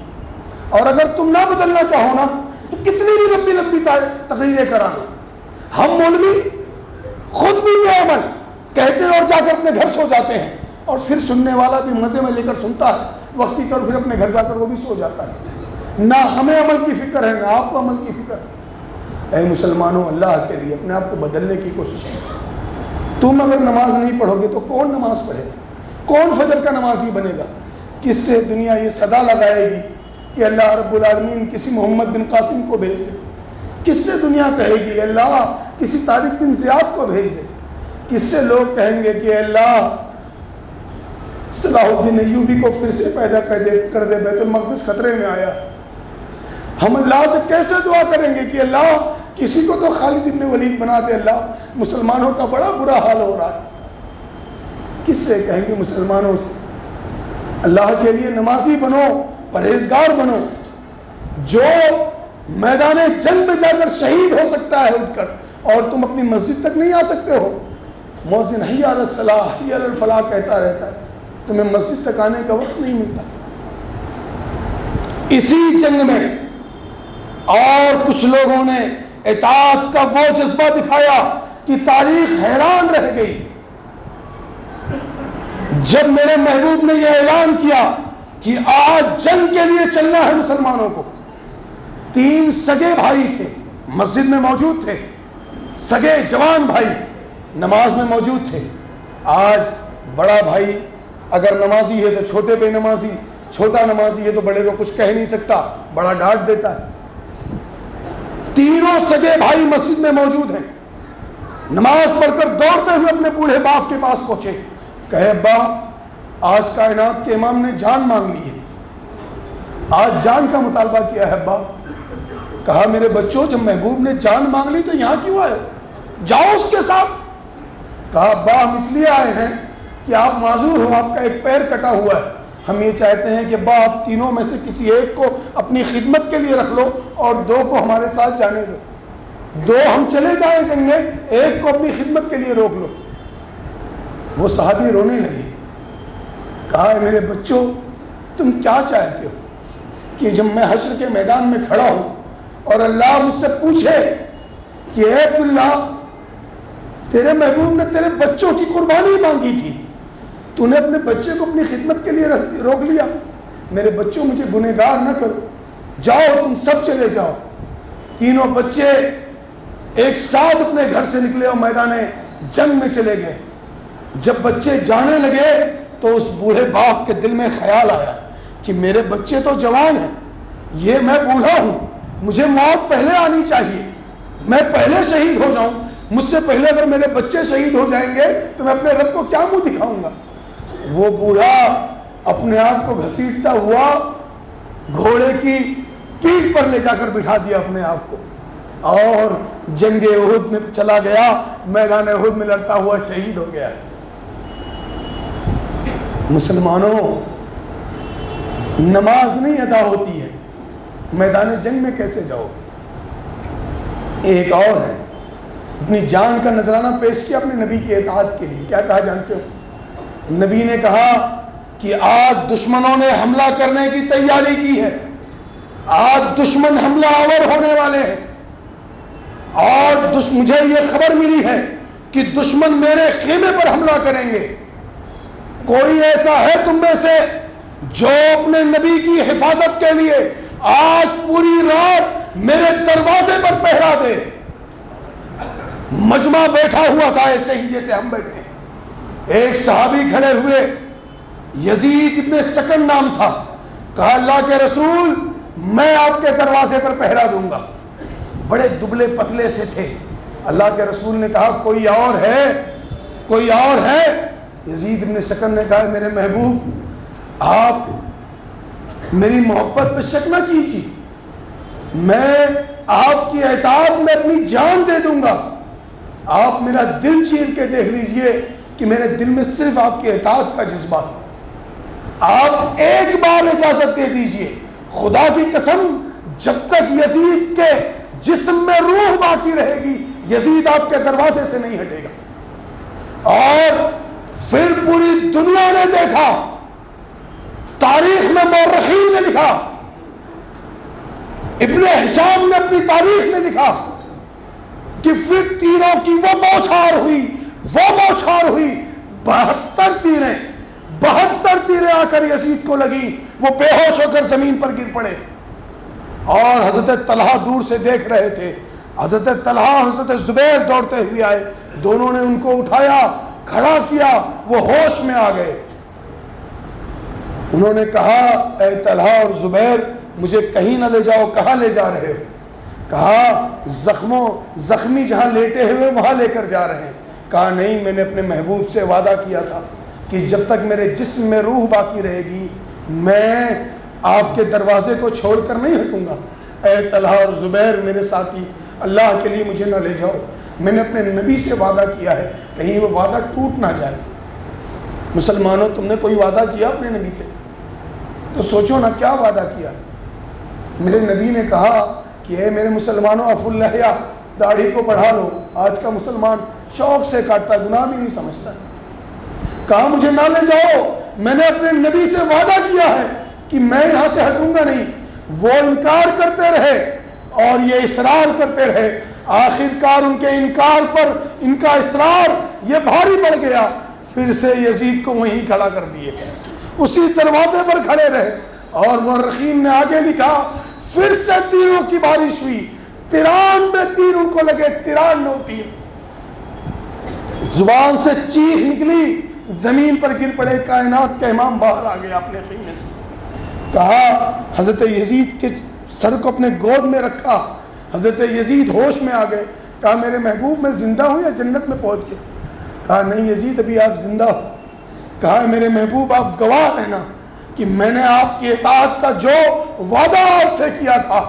اور اگر تم نہ بدلنا چاہو نا تو کتنی بھی لمبی لمبی تقریریں کرا لو. ہم مولوی خود بھی بے عمل کہتے ہیں اور جا کر اپنے گھر سو جاتے ہیں, اور پھر سننے والا بھی مزے میں لے کر سنتا ہے, وقتی کر پھر اپنے گھر جا کر وہ بھی سو جاتا ہے. نہ ہمیں عمل کی فکر ہے, نہ آپ کو عمل کی فکر ہے. اے مسلمانوں اللہ کے لیے اپنے آپ کو بدلنے کی کوشش کرو. تم اگر نماز نہیں پڑھو گے تو کون نماز پڑھے گا؟ کون فجر کا نمازی بنے گا؟ کس سے دنیا یہ صدا لگائے گی کہ اللہ رب العالمین کسی محمد بن قاسم کو بھیج دے؟ کس سے دنیا کہے گی اللہ کسی طارق بن زیاد کو بھیج دے؟ کس سے لوگ کہیں گے کہ اللہ صلاح الدین ایوبی کو پھر سے پیدا کر دے, بیت المقدس خطرے میں آیا. ہم اللہ سے کیسے دعا کریں گے کہ اللہ کسی کو تو خالد ابن ولید بنا دے اللہ، مسلمانوں کا بڑا برا حال ہو رہا ہے۔ کس سے کہیں گے مسلمانوں سے؟ اللہ کے لیے نمازی بنو، پرہیزگار بنو۔ جو میدان جنگ میں جا کر شہید ہو سکتا ہے اٹھ کر، اور تم اپنی مسجد تک نہیں آ سکتے ہو، مؤذن حی علی الصلاح حی علی الفلاح کہتا رہتا ہے، تمہیں مسجد تک آنے کا وقت نہیں ملتا۔ اسی جنگ میں اور کچھ لوگوں نے اطاعت کا وہ جذبہ دکھایا کہ تاریخ حیران رہ گئی۔ جب میرے محبوب نے یہ اعلان کیا کہ آج جنگ کے لیے چلنا ہے مسلمانوں کو، 3 سگے بھائی تھے مسجد میں موجود تھے، سگے جوان بھائی نماز میں موجود تھے۔ آج بڑا بھائی اگر نمازی ہے تو چھوٹے بے نمازی، چھوٹا نمازی ہے تو بڑے کو کچھ کہہ نہیں سکتا، بڑا ڈانٹ دیتا ہے۔ تینوں سگے بھائی مسجد میں موجود ہیں، نماز پڑھ کر دوڑتے ہوئے اپنے بوڑھے باپ کے پاس پہنچے، کہے ابا آج کائنات کے امام نے جان مانگ لی ہے، آج جان کا مطالبہ کیا ہے ابا۔ کہا میرے بچوں جب محبوب نے جان مانگ لی تو یہاں کیوں آئے؟ جاؤ اس کے ساتھ۔ کہا ابا ہم اس لیے آئے ہیں کہ آپ معذور ہو، آپ کا ایک پیر کٹا ہوا ہے، ہم یہ چاہتے ہیں کہ ابا آپ تینوں میں سے کسی ایک کو اپنی خدمت کے لیے رکھ لو اور 2 کو ہمارے ساتھ جانے دو، 2 ہم چلے جائیں جنگ میں، ایک کو اپنی خدمت کے لیے روک لو۔ وہ صحابی رونے لگے، کہا میرے بچوں تم کیا چاہتے ہو کہ جب میں حشر کے میدان میں کھڑا ہوں اور اللہ مجھ سے پوچھے کہ اے اللہ تیرے محبوب نے تیرے بچوں کی قربانی مانگی تھی، تو نے اپنے بچے کو اپنی خدمت کے لیے روک لیا؟ میرے بچوں مجھے گنہگار نہ کرو، جاؤ تم سب چلے جاؤ۔ تینوں بچے ایک ساتھ اپنے گھر سے نکلے اور میدان جنگ میں چلے گئے۔ جب بچے جانے لگے تو اس بوڑھے باپ کے دل میں خیال آیا کہ میرے بچے تو جوان ہیں، یہ میں بوڑھا ہوں، مجھے موت پہلے آنی چاہیے، میں پہلے شہید ہو جاؤں، مجھ سے پہلے اگر میرے بچے شہید ہو جائیں گے تو میں اپنے رب کو کیا منہ دکھاؤں گا۔ وہ بوڑھا اپنے آپ کو گھسیٹتا ہوا گھوڑے کی پیٹھ پر لے جا کر بٹھا دیا اپنے آپ کو، اور جنگ احد میں چلا گیا، میدان احد میں لڑتا ہوا شہید ہو گیا۔ مسلمانوں نماز نہیں ادا ہوتی ہے، میدان جنگ میں کیسے جاؤ؟ ایک اور ہے، اپنی جان کا نذرانہ پیش کیا اپنے نبی کی اطاعت کے لیے۔ کیا کہا جانتے ہو؟ نبی نے کہا کہ آج دشمنوں نے حملہ کرنے کی تیاری کی ہے، آج دشمن حملہ آور ہونے والے ہیں، اور مجھے یہ خبر ملی ہے کہ دشمن میرے خیمے پر حملہ کریں گے۔ کوئی ایسا ہے تم میں سے جو اپنے نبی کی حفاظت کے لیے آج پوری رات میرے دروازے پر پہرا دے؟ مجمع بیٹھا ہوا تھا ایسے ہی جیسے ہم بیٹھے ہیں۔ ایک صحابی کھڑے ہوئے، یزید ابن سکن نام تھا، کہا اللہ کے رسول میں آپ کے دروازے پر پہرا دوں گا۔ بڑے دبلے پتلے سے تھے۔ اللہ کے رسول نے کہا کوئی اور ہے؟ کوئی اور ہے؟ یزید ابن سکن نے کہا میرے محبوب آپ میری محبت پہ شک نہ کیجیے، میں آپ کی اطاعت میں اپنی جان دے دوں گا، آپ میرا دل چیر کے دیکھ لیجئے کہ میرے دل میں صرف آپ کی اطاعت کا جذبہ ہے، آپ ایک بار اجازت دے دیجئے، خدا کی قسم جب تک یزید کے جسم میں روح باقی رہے گی یزید آپ کے دروازے سے نہیں ہٹے گا۔ اور پھر پوری دنیا نے دیکھا، تاریخ میں مورخین نے لکھا، ابن ہشام نے اپنی تاریخ میں لکھا کہ پھر تیروں کی وہ بوچھار ہوئی، 72 تیریں آ کر یزید کو لگی، وہ بے ہوش ہو کر زمین پر گر پڑے، اور حضرت طلحہ دور سے دیکھ رہے تھے۔ حضرت طلحہ حضرت زبیر دوڑتے ہوئے آئے، دونوں نے ان کو اٹھایا، کھڑا کیا، وہ ہوش میں آ گئے۔ انہوں نے کہا اے طلحہ اور زبیر مجھے کہیں نہ لے جاؤ، کہاں لے جا رہے ہو؟ کہا زخمی جہاں لیٹے ہوئے وہاں لے کر جا رہے ہیں۔ کہا نہیں، میں نے اپنے محبوب سے وعدہ کیا تھا کہ جب تک میرے جسم میں روح باقی رہے گی میں آپ کے دروازے کو چھوڑ کر نہیں ہٹوں گا۔ اے طلحہ اور زبیر میرے ساتھی، اللہ کے لیے مجھے نہ لے جاؤ، میں نے اپنے نبی سے وعدہ کیا ہے، کہیں وہ وعدہ ٹوٹ نہ جائے۔ مسلمانوں، تم نے کوئی وعدہ کیا اپنے نبی سے تو سوچو نا کیا وعدہ کیا۔ میرے نبی نے کہا کہ اے میرے مسلمانوں، عفو اللحیہ، داڑھی کو بڑھا لو۔ آج کا مسلمان شوق سے کاٹتا، گناہ بھی نہیں سمجھتا۔ کہا مجھے نہ لے جاؤ، میں نے اپنے نبی سے وعدہ کیا ہے کہ میں یہاں سے ہٹوں گا نہیں۔ وہ انکار کرتے رہے اور یہ اصرار کرتے رہے، آخر کار ان کے انکار پر ان کا اصرار یہ بھاری پڑ گیا، پھر سے یزید کو وہیں کھڑا کر دیے، اسی دروازے پر کھڑے رہے۔ اور مورخین نے آگے لکھا پھر سے تیروں کی بارش ہوئی، 93 تیر ان کو لگے، 93 تیر، زبان سے چیخ نکلی، زمین پر گر پڑے، کائنات کا امام باہر آ گیا اپنے خیمے سے۔ کہا حضرت یزید کے سر کو اپنے گود میں رکھا، حضرت یزید ہوش میں آ گئے۔ کہا میرے محبوب میں زندہ ہوں یا جنت میں پہنچ گئے؟ کہا نہیں یزید ابھی آپ زندہ ہو۔ کہا میرے محبوب آپ گواہ رہنا کہ میں نے آپ کی اطاعت کا جو وعدہ آپ سے کیا تھا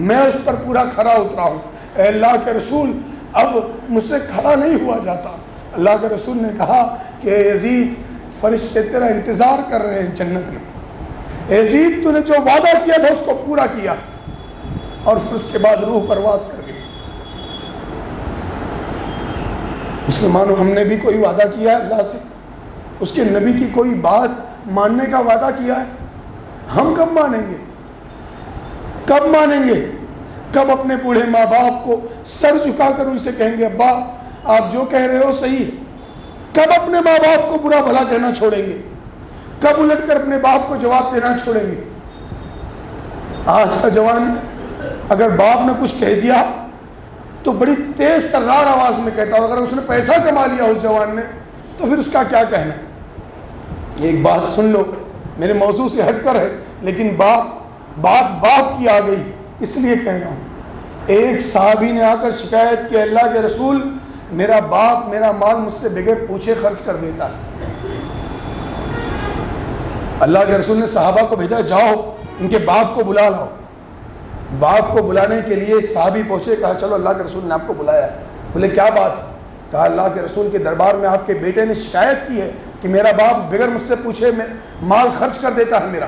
میں اس پر پورا کھرا اترا ہوں۔ اے اللہ کے رسول اب مجھ سے کھڑا نہیں ہوا جاتا۔ اللہ کے رسول نے کہا کہ اے یزید فرشتے تیرا انتظار کر رہے ہیں جنت میں، اے یزید تو نے جو وعدہ کیا تھا اس کو پورا کیا۔ اور پھر اس کے بعد روح پرواز کر گئی۔ مسلمانوں، ہم نے بھی کوئی وعدہ کیا ہے اللہ سے؟ اس کے نبی کی کوئی بات ماننے کا وعدہ کیا ہے؟ ہم کب مانیں گے؟ کب مانیں گے؟ کب اپنے بوڑھے ماں باپ کو سر جھکا کر ان سے کہیں گے ابا آپ جو کہہ رہے ہو صحیح ہے؟ کب اپنے ماں باپ کو برا بھلا کہنا چھوڑیں گے؟ کب الٹ کر اپنے باپ کو جواب دینا چھوڑیں گے؟ آج کا جوان اگر باپ نے کچھ کہہ دیا تو بڑی تیز ترار آواز میں کہتا، اور اگر اس نے پیسہ کما لیا اس جوان نے تو پھر اس کا کیا کہنا؟ ایک بات سن لو، میرے موضوع سے ہٹ کر ہے لیکن باپ کی آ گئی اس لیے کہہ رہا ہوں۔ ایک صحابی نے آ کر شکایت کی اللہ کے رسول میرا باپ میرا مال مجھ سے بغیر پوچھے خرچ کر دیتا ہے۔ اللہ کے رسول نے صحابہ کو بھیجا جاؤ ان کے باپ کو بلا لاؤ۔ باپ کو بلانے کے لیے ایک صحابی پہنچے، کہا چلو اللہ کے رسول نے آپ کو بلایا ہے۔ بولے کیا بات ہے؟ کہا اللہ کے رسول کے دربار میں آپ کے بیٹے نے شکایت کی ہے کہ میرا باپ بغیر مجھ سے پوچھے مال خرچ کر دیتا ہے میرا۔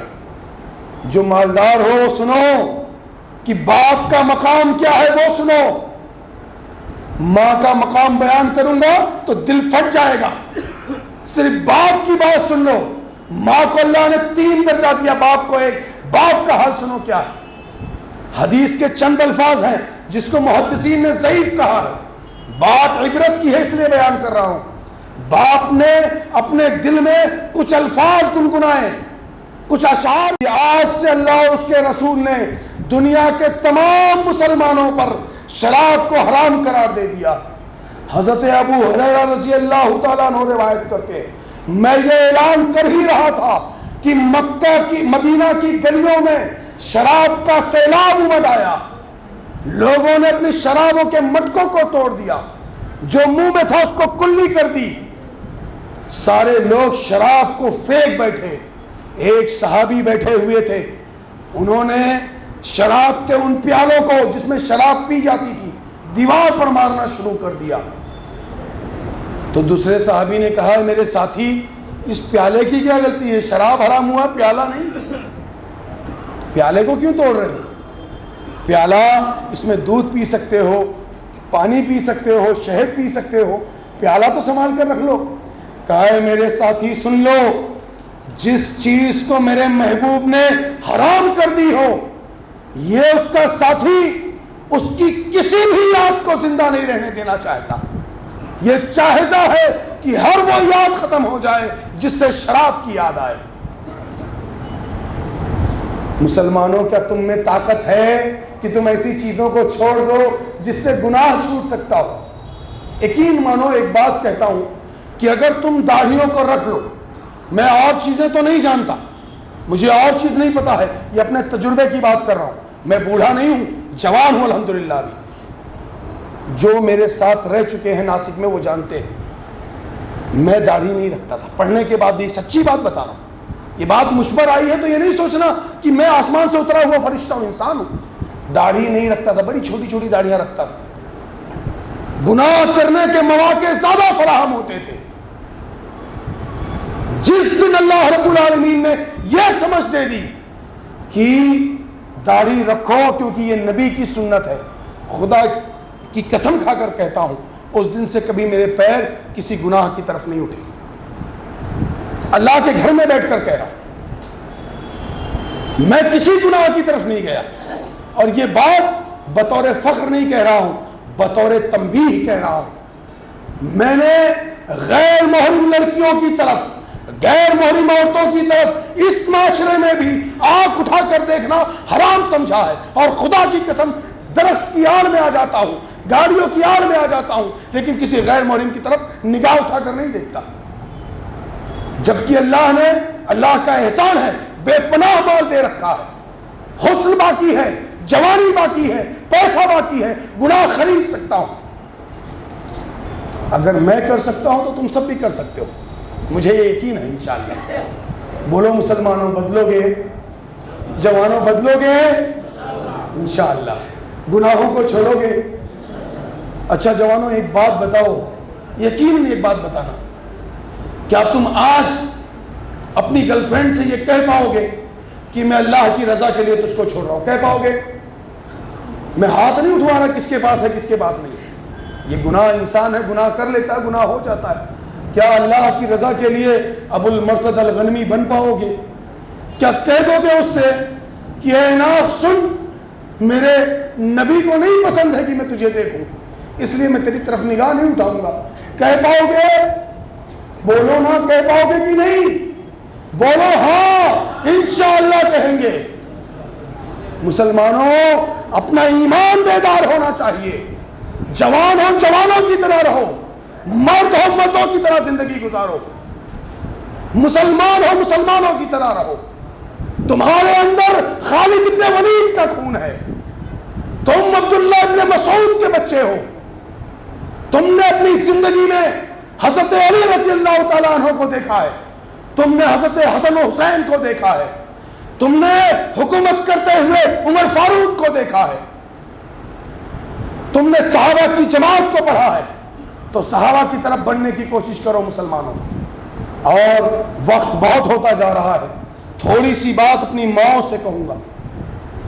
جو مالدار ہو سنو کہ باپ کا مقام کیا ہے وہ سنو۔ ماں کا مقام بیان کروں گا تو دل پھٹ جائے گا، صرف باپ کی بات سن لو۔ ماں کو اللہ نے 3 درجہ دیا، باپ کو 1۔ باپ کا حال سنو کیا ہے۔ حدیث کے چند الفاظ ہیں جس کو محدثین نے ضعیف کہا ہے، بات عبرت کی ہے اس لیے بیان کر رہا ہوں۔ باپ نے اپنے دل میں کچھ الفاظ گنگنائے، کچھ اشعار۔ آج سے اللہ اور اس کے رسول نے دنیا کے تمام مسلمانوں پر شراب کو حرام قرار دے دیا۔ حضرت ابو ہریرہ رضی اللہ تعالیٰ عنہ روایت کرتے میں یہ اعلان کر ہی رہا تھا کہ مکہ کی مدینہ کی گلیوں میں شراب کا سیلاب امڈ آیا، لوگوں نے اپنی شرابوں کے مٹکوں کو توڑ دیا، جو منہ میں تھا اس کو کلی کر دی، سارے لوگ شراب کو پھینک بیٹھے۔ ایک صحابی بیٹھے ہوئے تھے، انہوں نے شراب کے ان پیالوں کو جس میں شراب پی جاتی تھی دیوار پر مارنا شروع کر دیا۔ تو دوسرے صحابی نے کہا میرے ساتھی اس پیالے کی کیا غلطی ہے؟ شراب حرام ہوا، پیالہ نہیں، پیالے کو کیوں توڑ رہے ہو؟ پیالہ اس میں دودھ پی سکتے ہو، پانی پی سکتے ہو، شہد پی سکتے ہو، پیالہ تو سنبھال کر رکھ لو۔ کہا ہے میرے ساتھی سن لو، جس چیز کو میرے محبوب نے حرام کر دی ہو یہ اس کا ساتھی اس کی کسی بھی یاد کو زندہ نہیں رہنے دینا چاہتا، یہ چاہتا ہے کہ ہر وہ یاد ختم ہو جائے جس سے شراب کی یاد آئے۔ مسلمانوں کیا تم میں طاقت ہے کہ تم ایسی چیزوں کو چھوڑ دو جس سے گناہ چھوٹ سکتا ہو؟ یقین مانو ایک بات کہتا ہوں کہ اگر تم داڑھیوں کو رکھ لو، میں اور چیزیں تو نہیں جانتا، مجھے اور چیز نہیں پتا ہے، یہ اپنے تجربے کی بات کر رہا ہوں، میں بوڑھا نہیں ہوں، جوان ہوں الحمدللہ بھی۔ جو میرے ساتھ رہ چکے ہیں ناسک میں وہ جانتے ہیں میں داڑھی نہیں رکھتا تھا، پڑھنے کے بعد بھی سچی بات بتا رہا ہوں۔ یہ بات مجھ پر آئی ہے تو یہ نہیں سوچنا کہ میں آسمان سے اترا ہوا فرشتہ ہوں، انسان ہوں۔ داڑھی نہیں رکھتا تھا، بڑی چھوٹی چھوٹی داڑھیاں رکھتا تھا۔ گناہ کرنے کے مواقع زیادہ فراہم ہوتے تھے۔ جس دن اللہ رب العالمین نے یہ سمجھ دے دی کہ داڑھی رکھو کیونکہ یہ نبی کی سنت ہے، خدا کی قسم کھا کر کہتا ہوں اس دن سے کبھی میرے پیر کسی گناہ کی طرف نہیں اٹھے۔ اللہ کے گھر میں بیٹھ کر کہہ رہا ہوں، میں کسی گناہ کی طرف نہیں گیا، اور یہ بات بطور فخر نہیں کہہ رہا ہوں، بطور تنبیہ کہہ رہا ہوں۔ میں نے غیر محرم لڑکیوں کی طرف، غیر محرم عورتوں کی طرف اس معاشرے میں بھی آنکھ اٹھا کر دیکھنا حرام سمجھا ہے، اور خدا کی قسم درخت کی آڑ میں آ جاتا ہوں، گاڑیوں کی آڑ میں آ جاتا ہوں، لیکن کسی غیر محرم کی طرف نگاہ اٹھا کر نہیں دیکھتا، جبکہ اللہ نے، اللہ کا احسان ہے، بے پناہ مال دے رکھا ہے، حسن باقی ہے، جوانی باقی ہے، پیسہ باقی ہے، گناہ خرید سکتا ہوں۔ اگر میں کر سکتا ہوں تو تم سب بھی کر سکتے ہو، مجھے یہ یقین ہے انشاءاللہ۔ بولو مسلمانوں، بدلو گے؟ جوانوں بدلو گے انشاءاللہ؟ گناہوں کو چھوڑو گے؟ اچھا جوانوں ایک بات بتاؤ، یقین ایک بات بتانا، کیا تم آج اپنی گرل فرینڈ سے یہ کہہ پاؤ گے کہ میں اللہ کی رضا کے لیے تجھ کو چھوڑ رہا ہوں؟ کہہ پاؤ گے؟ میں ہاتھ نہیں اٹھوا رہا کس کے پاس ہے کس کے پاس نہیں ہے، یہ گناہ انسان ہے، گناہ کر لیتا ہے، گناہ ہو جاتا ہے۔ کیا اللہ کی رضا کے لیے ابو المرصد الغنوی بن پاؤ گے؟ کیا کہہ دو گے اس سے کہ اے ناخ سن، میرے نبی کو نہیں پسند ہے کہ میں تجھے دیکھوں، اس لیے میں تیری طرف نگاہ نہیں اٹھاؤں گا؟ کہہ پاؤ گے؟ بولو نا، کہہ پاؤ گے کہ نہیں؟ بولو ہاں انشاءاللہ کہیں گے۔ مسلمانوں اپنا ایمان بیدار ہونا چاہیے، جوان ہو جوانوں کی طرح رہو، مرد ہو مردوں کی طرح زندگی گزارو، مسلمان ہو مسلمانوں کی طرح رہو۔ تمہارے اندر خالد ابن ولید کا خون ہے، تم عبداللہ ابن مسعود کے بچے ہو، تم نے اپنی زندگی میں حضرت علی رضی اللہ تعالیٰ عنہ کو دیکھا ہے، تم نے حضرت حسن و حسین کو دیکھا ہے، تم نے حکومت کرتے ہوئے عمر فاروق کو دیکھا ہے، تم نے صحابہ کی جماعت کو پڑھا ہے، تو صحابہ کی طرف بڑھنے کی کوشش کرو مسلمانوں۔ اور وقت بہت ہوتا جا رہا ہے، تھوڑی سی بات اپنی ماں سے کہوں گا،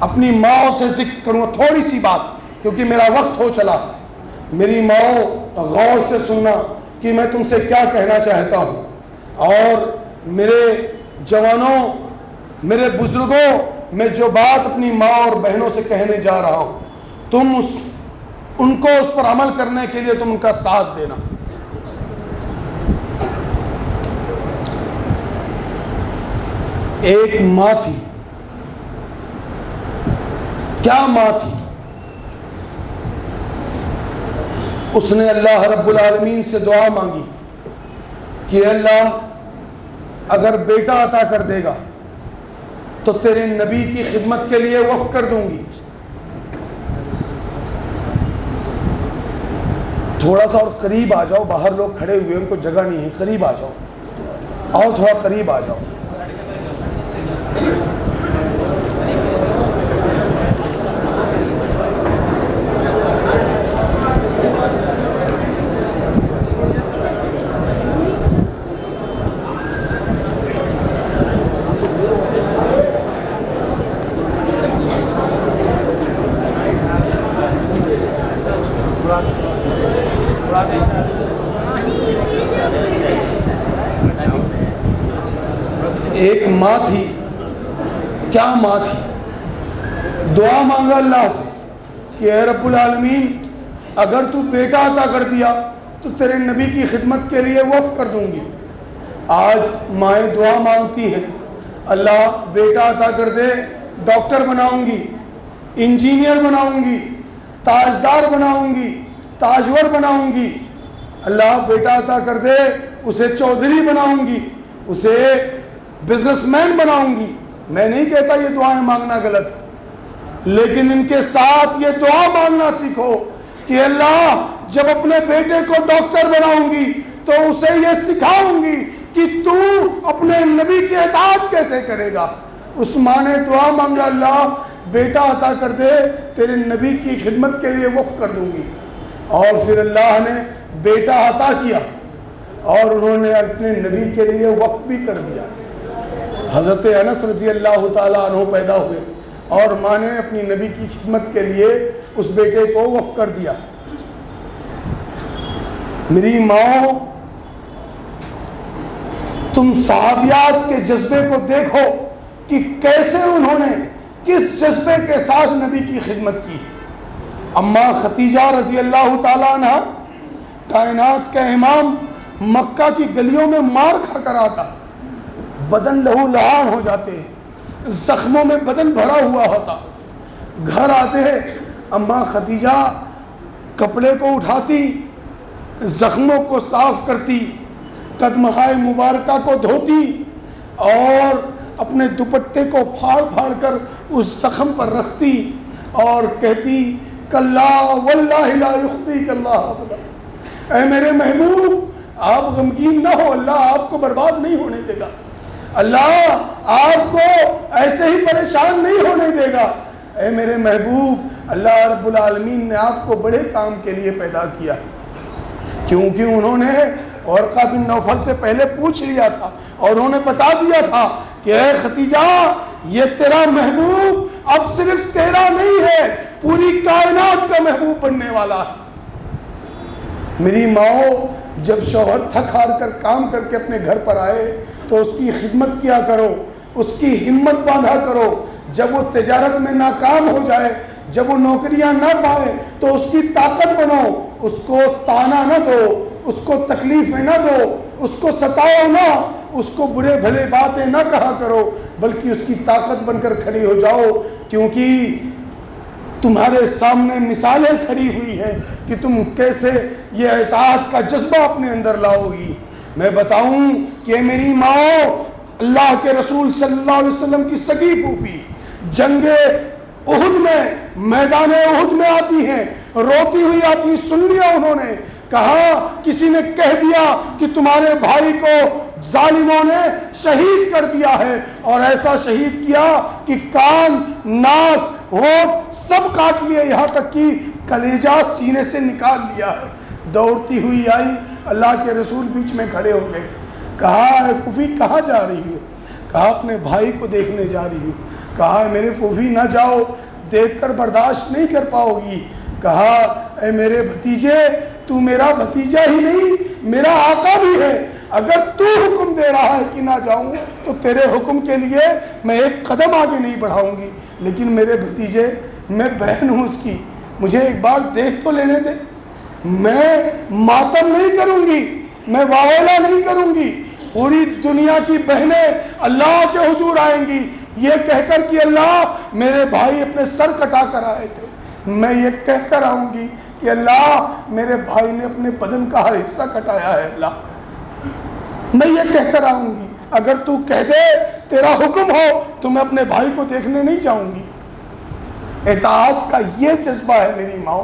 اپنی ماں سے ذکر کروں گا، تھوڑی سی بات، کیونکہ میرا وقت ہو چلا۔ میری ماں غور سے سننا کہ میں تم سے کیا کہنا چاہتا ہوں، اور میرے جوانوں، میرے بزرگوں، میں جو بات اپنی ماں اور بہنوں سے کہنے جا رہا ہوں، تم ان کو اس پر عمل کرنے کے لیے تم ان کا ساتھ دینا۔ ایک ماں تھی، کیا ماں تھی؟ اس نے اللہ رب العالمین سے دعا مانگی کہ اللہ اگر بیٹا عطا کر دے گا تو تیرے نبی کی خدمت کے لیے وقف کر دوں گی۔ تھوڑا سا اور قریب آ جاؤ، باہر لوگ کھڑے ہوئے ان کو جگہ نہیں ہے، قریب آ جاؤ، اور تھوڑا قریب آ جاؤ۔ ایک ماں تھی، کیا ماں تھی؟ دعا مانگا اللہ سے کہ اے رب العالمین اگر تو بیٹا عطا کر دیا تو تیرے نبی کی خدمت کے لیے وقف کر دوں گی۔ آج مائیں دعا مانگتی ہیں، اللہ بیٹا عطا کر دے، ڈاکٹر بناؤں گی، انجینئر بناؤں گی، تاجدار بناؤں گی، تاجور بناؤں گی، اللہ بیٹا عطا کر دے، اسے چودھری بناؤں گی، اسے بزنس مین بناؤں گی۔ میں نہیں کہتا یہ دعائیں مانگنا غلط، لیکن ان کے ساتھ یہ دعا مانگنا سیکھو کہ اللہ جب اپنے بیٹے کو ڈاکٹر بناؤں گی تو اسے یہ سکھاؤں گی کہ تو اپنے نبی کی اطاعت کیسے کرے گا۔ اس ماں نے دعا مانگا، اللہ بیٹا عطا کر دے، تیرے نبی کی خدمت کے لیے وقف کر دوں گی۔ اور پھر اللہ نے بیٹا عطا کیا اور انہوں نے اپنے نبی کے لیے وقف بھی کر دیا۔ حضرت انس رضی اللہ تعالیٰ عنہ پیدا ہوئے اور ماں نے اپنی نبی کی خدمت کے لیے اس بیٹے کو وقف کر دیا۔ میری ماں، تم صحابیات کے جذبے کو دیکھو کہ کیسے انہوں نے کس جذبے کے ساتھ نبی کی خدمت کی۔ اماں ختیجہ رضی اللہ تعالیٰ عنہ، کائنات کا امام، مکہ کی گلیوں میں مار کھا کر آتا، بدن لہو لہان ہو جاتے، زخموں میں بدن بھرا ہوا ہوتا، گھر آتے اماں ختیجہ کپڑے کو اٹھاتی، زخموں کو صاف کرتی، قدمہائے مبارکہ کو دھوتی اور اپنے دوپٹے کو پھاڑ پھاڑ کر اس زخم پر رکھتی اور کہتی کلا واللہ لا یخزیک اللہ ابدا، اے میرے محبوب آپ غمگین نہ ہو، اللہ آپ کو برباد نہیں ہونے دے گا، اللہ آپ کو ایسے ہی پریشان نہیں ہونے دے گا، اے میرے محبوب اللہ رب العالمین نے آپ کو بڑے کام کے لیے پیدا کیا، کیونکہ انہوں نے ورقہ بن نوفل سے پہلے پوچھ لیا تھا اور انہوں نے بتا دیا تھا کہ اے ختیجہ یہ تیرا محبوب اب صرف تیرا نہیں ہے، پوری کائنات کا محبوب بننے والا ہے۔ میری ماں، جب شوہر تھک ہار کر کام کر کے اپنے گھر پر آئے تو اس کی خدمت کیا کرو، اس کی ہمت باندھا کرو، جب وہ تجارت میں ناکام ہو جائے، جب وہ نوکریاں نہ پائے تو اس کی طاقت بنو، اس کو تانا نہ دو، اس کو تکلیفیں نہ دو، اس کو ستاؤ نہ، اس کو برے بھلے باتیں نہ کہا کرو، بلکہ اس کی طاقت بن کر کھڑی ہو جاؤ، کیونکہ تمہارے سامنے مثالیں کھڑی ہوئی ہیں کہ تم کیسے یہ اطاعت کا جذبہ اپنے اندر لاؤ گی۔ میں بتاؤں کہ میری ماں اللہ کے رسول صلی اللہ علیہ وسلم کی سگی پھوپھی جنگ احد میں، میدان احد میں آتی ہیں، روتی ہوئی آتی، سن لیا انہوں نے، کہا کسی نے کہہ دیا کہ تمہارے بھائی کو ظالموں نے شہید کر دیا ہے، اور ایسا شہید کیا کہ کان، ناک، ہونٹ سب کاٹ لیے، یہاں تک کہ کلیجہ سینے سے نکال لیا ہے۔ دوڑتی ہوئی آئی، اللہ کے رسول بیچ میں کھڑے ہو گئے، کہا اے پھوپھی کہاں جا رہی ہو؟ کہا اپنے بھائی کو دیکھنے جا رہی ہوں۔ کہا میرے پھوپھی نہ جاؤ، دیکھ کر برداشت نہیں کر پاؤ گی۔ کہا اے میرے بھتیجے، تو میرا بھتیجا ہی نہیں میرا آقا بھی ہے، اگر تو حکم دے رہا ہے کہ نہ جاؤں تو تیرے حکم کے لیے میں ایک قدم آگے نہیں بڑھاؤں گی، لیکن میرے بھتیجے میں بہن ہوں اس کی، مجھے ایک بار دیکھ تو لینے دے، میں ماتم نہیں کروں گی، میں واویلا نہیں کروں گی، پوری دنیا کی بہنیں اللہ کے حضور آئیں گی یہ کہہ کر کہ اللہ میرے بھائی اپنے سر کٹا کر آئے تھے، میں یہ کہہ کر آؤں گی کہ اللہ میرے بھائی نے اپنے بدن کا حصہ کٹایا ہے، اللہ میں یہ کہہ کر آؤں گی، اگر تو کہہ دے تیرا حکم ہو تو میں اپنے بھائی کو دیکھنے نہیں جاؤں گی۔ اطاعت کا یہ جذبہ ہے میری ماں،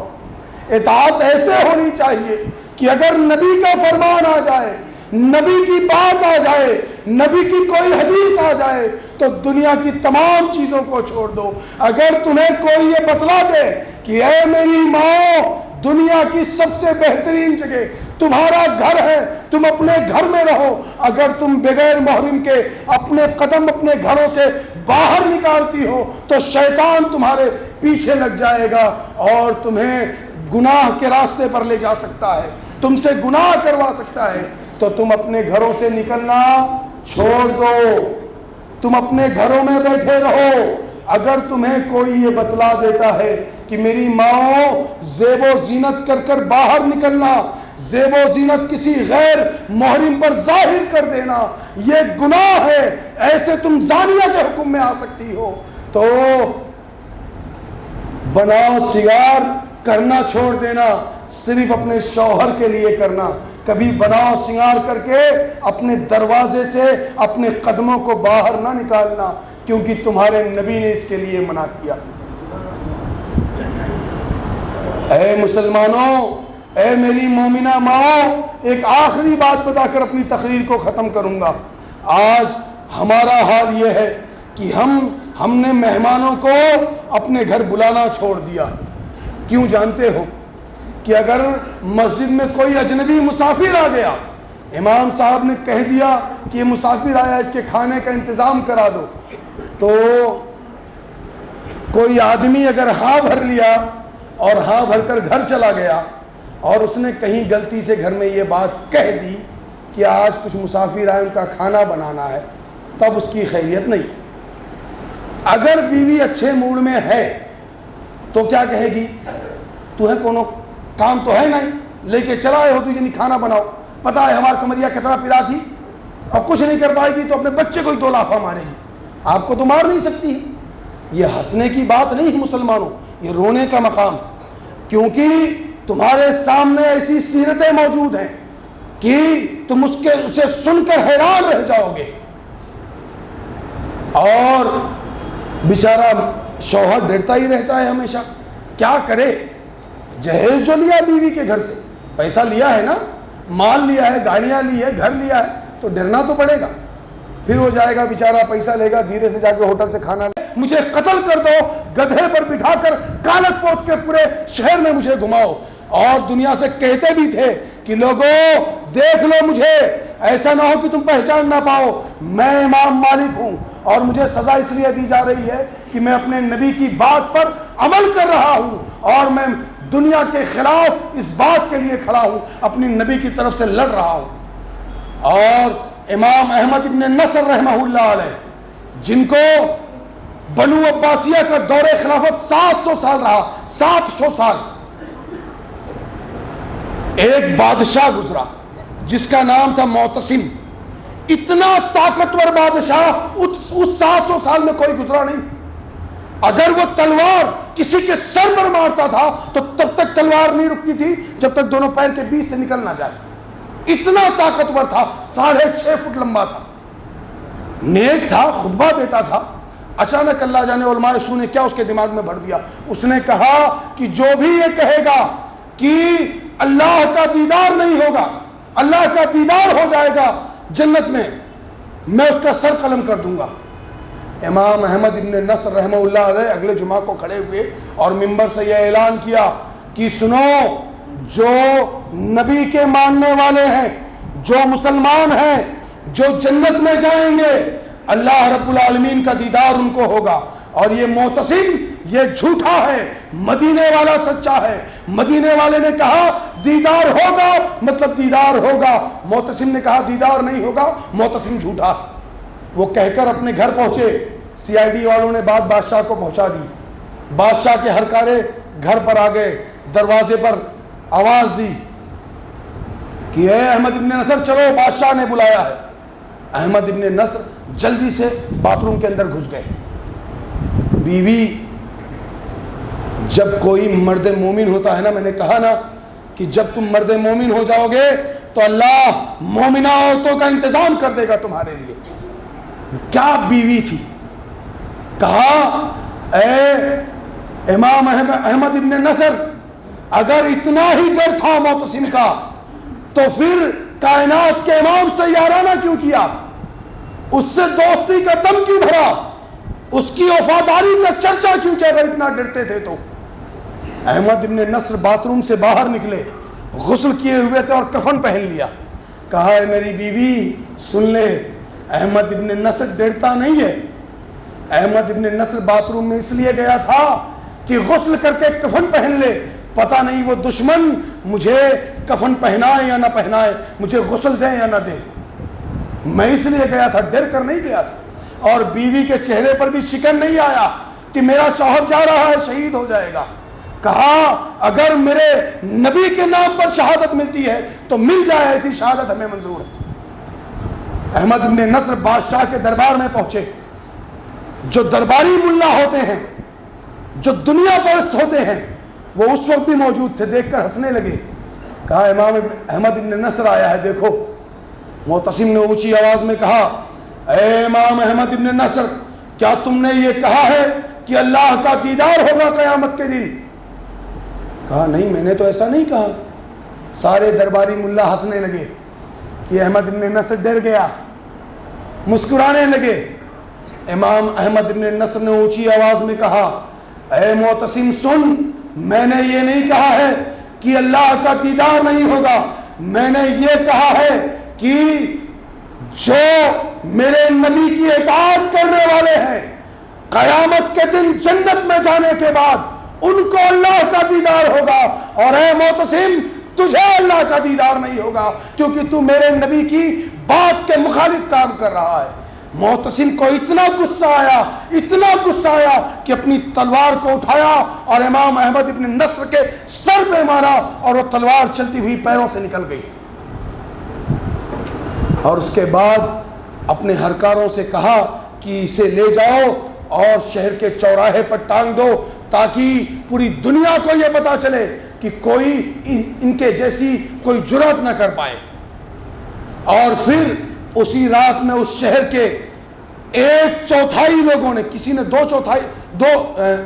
اطاعت ایسے ہونی چاہیے کہ اگر نبی کا فرمان آ جائے، نبی کی بات آ جائے، نبی کی کوئی حدیث آ جائے تو دنیا کی تمام چیزوں کو چھوڑ دو۔ اگر تمہیں کوئی یہ بتلا دے کہ اے میری ماں، دنیا کی سب سے بہترین جگہ تمہارا گھر ہے، تم اپنے گھر میں رہو، اگر تم بغیر محرم کے اپنے قدم اپنے گھروں سے باہر نکالتی ہو تو شیطان تمہارے پیچھے لگ جائے گا اور تمہیں گناہ کے راستے پر لے جا سکتا ہے، تم سے گناہ کروا سکتا ہے، تو تم اپنے گھروں سے نکلنا چھوڑ دو، تم اپنے گھروں میں بیٹھے رہو۔ اگر تمہیں کوئی یہ بتلا دیتا ہے کہ میری ماں زیب و زینت کر کر باہر نکلنا، زیب و زینت کسی غیر محرم پر ظاہر کر دینا یہ گناہ ہے، ایسے تم زانیہ کے حکم میں آ سکتی ہو، تو بناؤ سنگار کرنا چھوڑ دینا، صرف اپنے شوہر کے لیے کرنا، کبھی بناؤ سنگار کر کے اپنے دروازے سے اپنے قدموں کو باہر نہ نکالنا، کیونکہ تمہارے نبی نے اس کے لیے منع کیا۔ اے مسلمانوں، اے میری مومنہ ماں، ایک آخری بات بتا کر اپنی تقریر کو ختم کروں گا۔ آج ہمارا حال یہ ہے کہ ہم نے مہمانوں کو اپنے گھر بلانا چھوڑ دیا۔ کیوں جانتے ہو؟ کہ اگر مسجد میں کوئی اجنبی مسافر آ گیا، امام صاحب نے کہہ دیا کہ یہ مسافر آیا، اس کے کھانے کا انتظام کرا دو، تو کوئی آدمی اگر ہاں بھر لیا اور ہاں بھر کر گھر چلا گیا اور اس نے کہیں غلطی سے گھر میں یہ بات کہہ دی کہ آج کچھ مسافر آئے، ان کا کھانا بنانا ہے، تب اس کی خیریت نہیں۔ اگر بیوی اچھے موڈ میں ہے تو کیا کہے گی؟ تو ہے کونو کام تو ہے نہیں، لے کے چلا آئے ہو، تجھے نہیں کھانا بناؤ، پتا ہے ہمارا کمریا کتنا پیرا تھی، اور کچھ نہیں کر پائے گی تو اپنے بچے کو ہی دو لافہ مارے گی، آپ کو تو مار نہیں سکتی ہے۔ یہ ہنسنے کی بات نہیں ہے مسلمانوں، یہ رونے کا مقام ہے، کیونکہ تمہارے سامنے ایسی سیرتیں موجود ہیں کہ تم اسے سن کر حیران رہ جاؤ گے۔ اور بیچارہ شوہر ڈرتا ہی رہتا ہے ہمیشہ، کیا کرے؟ جہیز جو لیا بیوی کے گھر سے، پیسہ لیا ہے نا، مال لیا ہے، گاڑیاں لی ہے، گھر لیا ہے، تو ڈرنا تو پڑے گا۔ پھر وہ جائے گا بیچارہ، پیسہ لے گا، دھیرے سے جا کے ہوٹل سے کھانا لے، مجھے قتل کر دو، گدھے پر بٹھا کر کالت پوت کے پورے شہر میں مجھے گھماؤ۔ اور دنیا سے کہتے بھی تھے کہ لوگوں دیکھ لو مجھے، ایسا نہ ہو کہ تم پہچان نہ پاؤ، میں امام مالک ہوں، اور مجھے سزا اس لیے دی جا رہی ہے کہ میں اپنے نبی کی بات پر عمل کر رہا ہوں، اور میں دنیا کے خلاف اس بات کے لیے کھڑا ہوں، اپنی نبی کی طرف سے لڑ رہا ہوں۔ اور امام احمد ابن نصر رحمہ اللہ علیہ، جن کو بنو عباسیہ کا دور خلافت 700 سال رہا، 700 سال، ایک بادشاہ گزرا جس کا نام تھا معتصم، اتنا طاقتور بادشاہ اس 700 سال میں کوئی گزرا نہیں۔ اگر وہ تلوار کسی کے سر پر مارتا تھا تو تب تک تلوار نہیں رکتی تھی جب تک دونوں پیر کے بیچ سے نکل نہ جائے، اتنا طاقتور تھا، 6.5 فٹ لمبا تھا، نیک تھا، خطبہ دیتا تھا۔ اچانک اللہ جانے علماء سو نے کیا اس کے دماغ میں بھر دیا، اس نے کہا کہ جو بھی یہ کہے گا کہ اللہ کا دیدار نہیں ہوگا، اللہ کا دیدار ہو جائے گا جنت میں اس کا سر قلم کر دوں گا۔ امام احمد ابن نصر رحمہ اللہ علیہ اگلے جمعہ کو کھڑے ہوئے اور منبر سے یہ اعلان کیا کہ سنو، جو نبی کے ماننے والے ہیں، جو مسلمان ہیں، جو جنت میں جائیں گے، اللہ رب العالمین کا دیدار ان کو ہوگا۔ اور یہ معتصم یہ جھوٹا ہے، مدینے والا سچا ہے۔ مدینے والے نے کہا دیدار ہوگا، مطلب دیدار ہوگا، معتصم نے کہا دیدار نہیں ہوگا، معتصم جھوٹا۔ وہ کہہ کر اپنے گھر پہنچے، سی آئی ڈی والوں نے بات بادشاہ کو پہنچا دی، بادشاہ کے ہرکارے گھر پر آ گئے، دروازے پر آواز دی کہ اے احمد ابن نصر چلو، بادشاہ نے بلایا ہے۔ احمد ابن نصر جلدی سے باتھ روم کے اندر گھس گئے۔ بیوی جب کوئی مرد مومن ہوتا ہے نا، میں نے کہا نا کہ جب تم مرد مومن ہو جاؤ گے تو اللہ مومنہ عورتوں کا انتظام کر دے گا تمہارے لیے۔ کیا بیوی تھی! کہا اے امام احمد ابن نصر، اگر اتنا ہی ڈر تھا معتصم کا تو پھر کائنات کے امام سے یارانہ کیوں کیا؟ اس سے دوستی کا دم کیوں بھرا؟ اس کی وفاداری کا چرچا کیوں کیا اگر اتنا ڈرتے تھے تو؟ احمد ابن نصر باتھ روم سے باہر نکلے، غسل کیے ہوئے تھے اور کفن پہن لیا۔ کہا ہے میری بیوی سن لے، احمد ابن نصر ڈرتا نہیں ہے۔ احمد ابن نصر باتھ روم میں اس لیے گیا تھا کہ غسل کر کے کفن پہن لے، پتہ نہیں وہ دشمن مجھے کفن پہنائے یا نہ پہنائے، مجھے غسل دیں یا نہ دیں، میں اس لیے گیا تھا، ڈر کر نہیں گیا تھا۔ اور بیوی کے چہرے پر بھی شکن نہیں آیا کہ میرا شوہر جا رہا ہے، شہید ہو جائے گا۔ کہا اگر میرے نبی کے نام پر شہادت ملتی ہے تو مل جائے، ایسی شہادت ہمیں منظور ہے۔ احمد ابن نصر بادشاہ کے دربار میں پہنچے۔ جو درباری ملا ہوتے ہیں، جو دنیا پرست ہوتے ہیں، وہ اس وقت بھی موجود تھے، دیکھ کر ہنسنے لگے۔ کہا امام احمد ابن نصر آیا ہے، دیکھو۔ معتصم نے اونچی آواز میں کہا اے امام احمد ابن نصر، کیا تم نے یہ کہا ہے کہ اللہ کا دیدار ہوگا قیامت کے دن؟ کہا نہیں، میں نے تو ایسا نہیں کہا۔ سارے درباری ملا ہنسنے لگے کہ احمد ابن نصر ڈر گیا، مسکرانے لگے۔ امام احمد ابن نصر نے اونچی آواز میں کہا اے معتصم سن، میں نے یہ نہیں کہا ہے کہ اللہ کا دیدار نہیں ہوگا، میں نے یہ کہا ہے کہ جو میرے نبی کی اطاعت کرنے والے ہیں قیامت کے دن جنت میں جانے کے بعد ان کو اللہ کا دیدار ہوگا، اور اے معتصم تجھے اللہ کا دیدار نہیں ہوگا کیونکہ تو میرے نبی کی بات کے مخالف کام کر رہا ہے۔ معتصم کو اتنا غصہ آیا کہ اپنی تلوار کو اٹھایا اور امام احمد ابن نصر کے سر پہ مارا، اور وہ تلوار چلتی ہوئی پیروں سے نکل گئی، اور اس کے بعد اپنے ہرکاروں سے کہا کہ اسے لے جاؤ اور شہر کے چوراہے پر ٹانگ دو تاکہ پوری دنیا کو یہ پتا چلے کہ کوئی ان کے جیسی کوئی جرات نہ کر پائے۔ اور پھر اسی رات میں اس شہر کے 1/4 لوگوں نے، کسی نے 2/4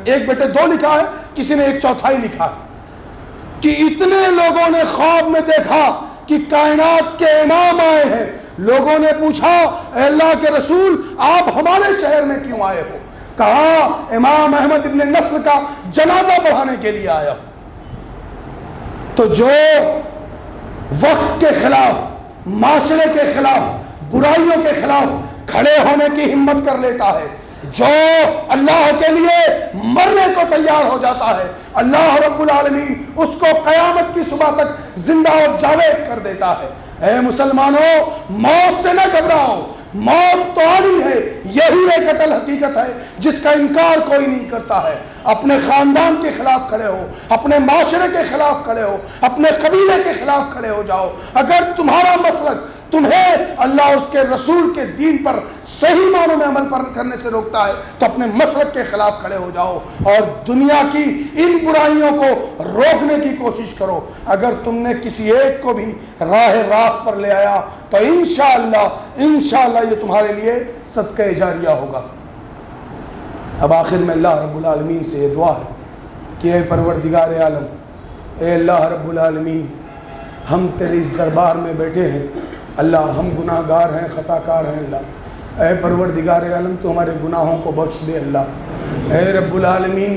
ایک بیٹے 2 لکھا ہے، کسی نے 1/4 لکھا ہے، کہ اتنے لوگوں نے خواب میں دیکھا کہ کائنات کے امام آئے ہیں۔ لوگوں نے پوچھا اے اللہ کے رسول آپ ہمارے شہر میں کیوں آئے ہو؟ کہا امام احمد ابن نصر کا جنازہ پڑھانے کے لیے آیا۔ تو جو وقت کے خلاف، معاشرے کے خلاف، برائیوں کے خلاف کھڑے ہونے کی ہمت کر لیتا ہے، جو اللہ کے لیے مرنے کو تیار ہو جاتا ہے، اللہ رب العالمین اس کو قیامت کی صبح تک زندہ اور جاوید کر دیتا ہے۔ اے مسلمانوں، موت سے نہ گھبراؤ، موت تو آنی ہے، یہی ایک اٹل حقیقت ہے جس کا انکار کوئی نہیں کرتا ہے۔ اپنے خاندان کے خلاف کھڑے ہو، اپنے معاشرے کے خلاف کھڑے ہو، اپنے قبیلے کے خلاف کھڑے ہو جاؤ۔ اگر تمہارا مسلک تمہیں اللہ اور اس کے رسول کے دین پر صحیح معنوں میں عمل کرنے سے روکتا ہے تو اپنے مسلک کے خلاف کھڑے ہو جاؤ اور دنیا کی ان برائیوں کو روکنے کی کوشش کرو۔ اگر تم نے کسی ایک کو بھی راہ راست پر لے آیا تو انشاءاللہ یہ تمہارے لیے صدقہ جاریہ ہوگا۔ اب آخر میں اللہ رب العالمین سے یہ دعا ہے کہ اے پروردگار عالم، اے اللہ رب العالمین، ہم تیرے اس دربار میں بیٹھے ہیں اللہ، ہم گناہ گار ہیں، خطا کار ہیں اللہ، اے پروردگار عالم تو ہمارے گناہوں کو بخش دے اللہ۔ اے رب العالمین،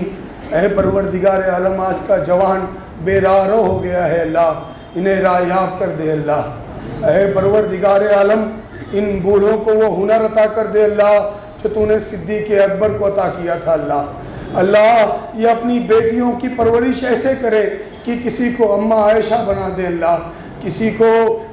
اے پروردگار عالم، آج کا جوان بے راہ رو ہو گیا ہے اللہ، انہیں راہ کر دے اللہ۔ اے پروردگار عالم، ان بوڑھوں کو وہ ہنر عطا کر دے اللہ جو تو نے صدیق اکبر کو عطا کیا تھا اللہ۔ اللہ یہ اپنی بیٹیوں کی پرورش ایسے کرے کہ کسی کو اماں عائشہ بنا دے اللہ، کسی کو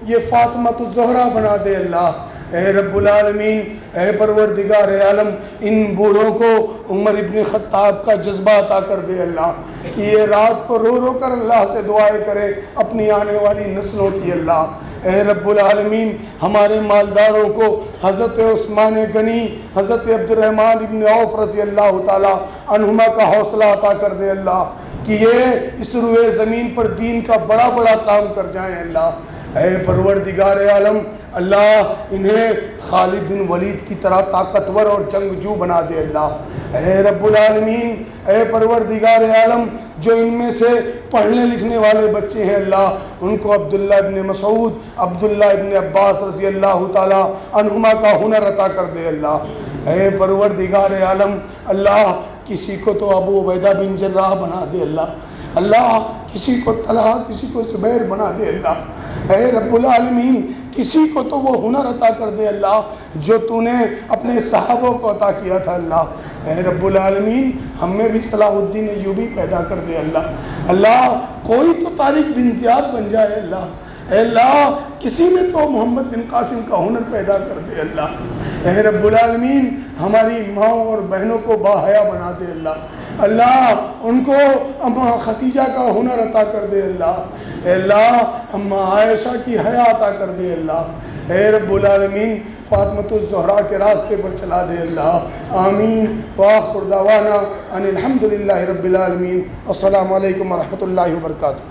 یہ فاطمۃ الزہرا بنا دے اللہ۔ اے رب العالمین، اے پروردگار عالم، ان بوڑھوں کو عمر ابن خطاب کا جذبہ عطا کر دے اللہ کہ یہ رات کو رو رو کر اللہ سے دعائیں کرے اپنی آنے والی نسلوں کی اللہ۔ اے رب العالمین، ہمارے مالداروں کو حضرت عثمان غنی، حضرت عبد الرحمن ابن عوف رضی اللہ تعالی عنہما کا حوصلہ عطا کر دے اللہ کہ یہ اس روئے زمین پر دین کا بڑا بڑا کام کر جائیں اللہ۔ اے پروردگار عالم، اللہ انہیں خالد بن ولید کی طرح طاقتور اور جنگجو بنا دے اللہ۔ اے رب العالمین، اے پروردگار عالم، جو ان میں سے پڑھنے لکھنے والے بچے ہیں اللہ، ان کو عبداللہ ابن مسعود، عبداللہ ابن عباس رضی اللہ تعالی عنہما کا ہنر عطا کر دے اللہ۔ اے پروردگار عالم، اللہ کسی کو تو ابو عبیدہ بن جراح بنا دے اللہ، اللہ کسی کو طلحہ، کسی کو زبیر بنا دے اللہ۔ اے رب العالمین، کسی کو تو وہ ہنر عطا کر دے اللہ جو تو نے اپنے صحابوں کو عطا کیا تھا اللہ۔ اے رب العالمین، ہم میں بھی صلاح الدین ایوبی پیدا کر دے اللہ۔ اللہ کوئی تو طارق بن زیاد بن جائے اللہ۔ اے اللہ کسی میں تو محمد بن قاسم کا ہنر پیدا کر دے اللہ۔ اے رب العالمین، ہماری ماؤں اور بہنوں کو باحیا بنا دے اللہ۔ اللہ ان کو اماں خدیجہ کا ہنر عطا کر دے اللہ۔ اے اللہ اماں عائشہ کی حیا عطا کر دے اللہ۔ اے رب العالمین، فاطمۃ الزہرا کے راستے پر چلا دے اللہ۔ آمین وآخر دعوانا ان الحمدللہ رب العالمین۔ السلام علیکم ورحمۃ اللہ وبرکاتہ۔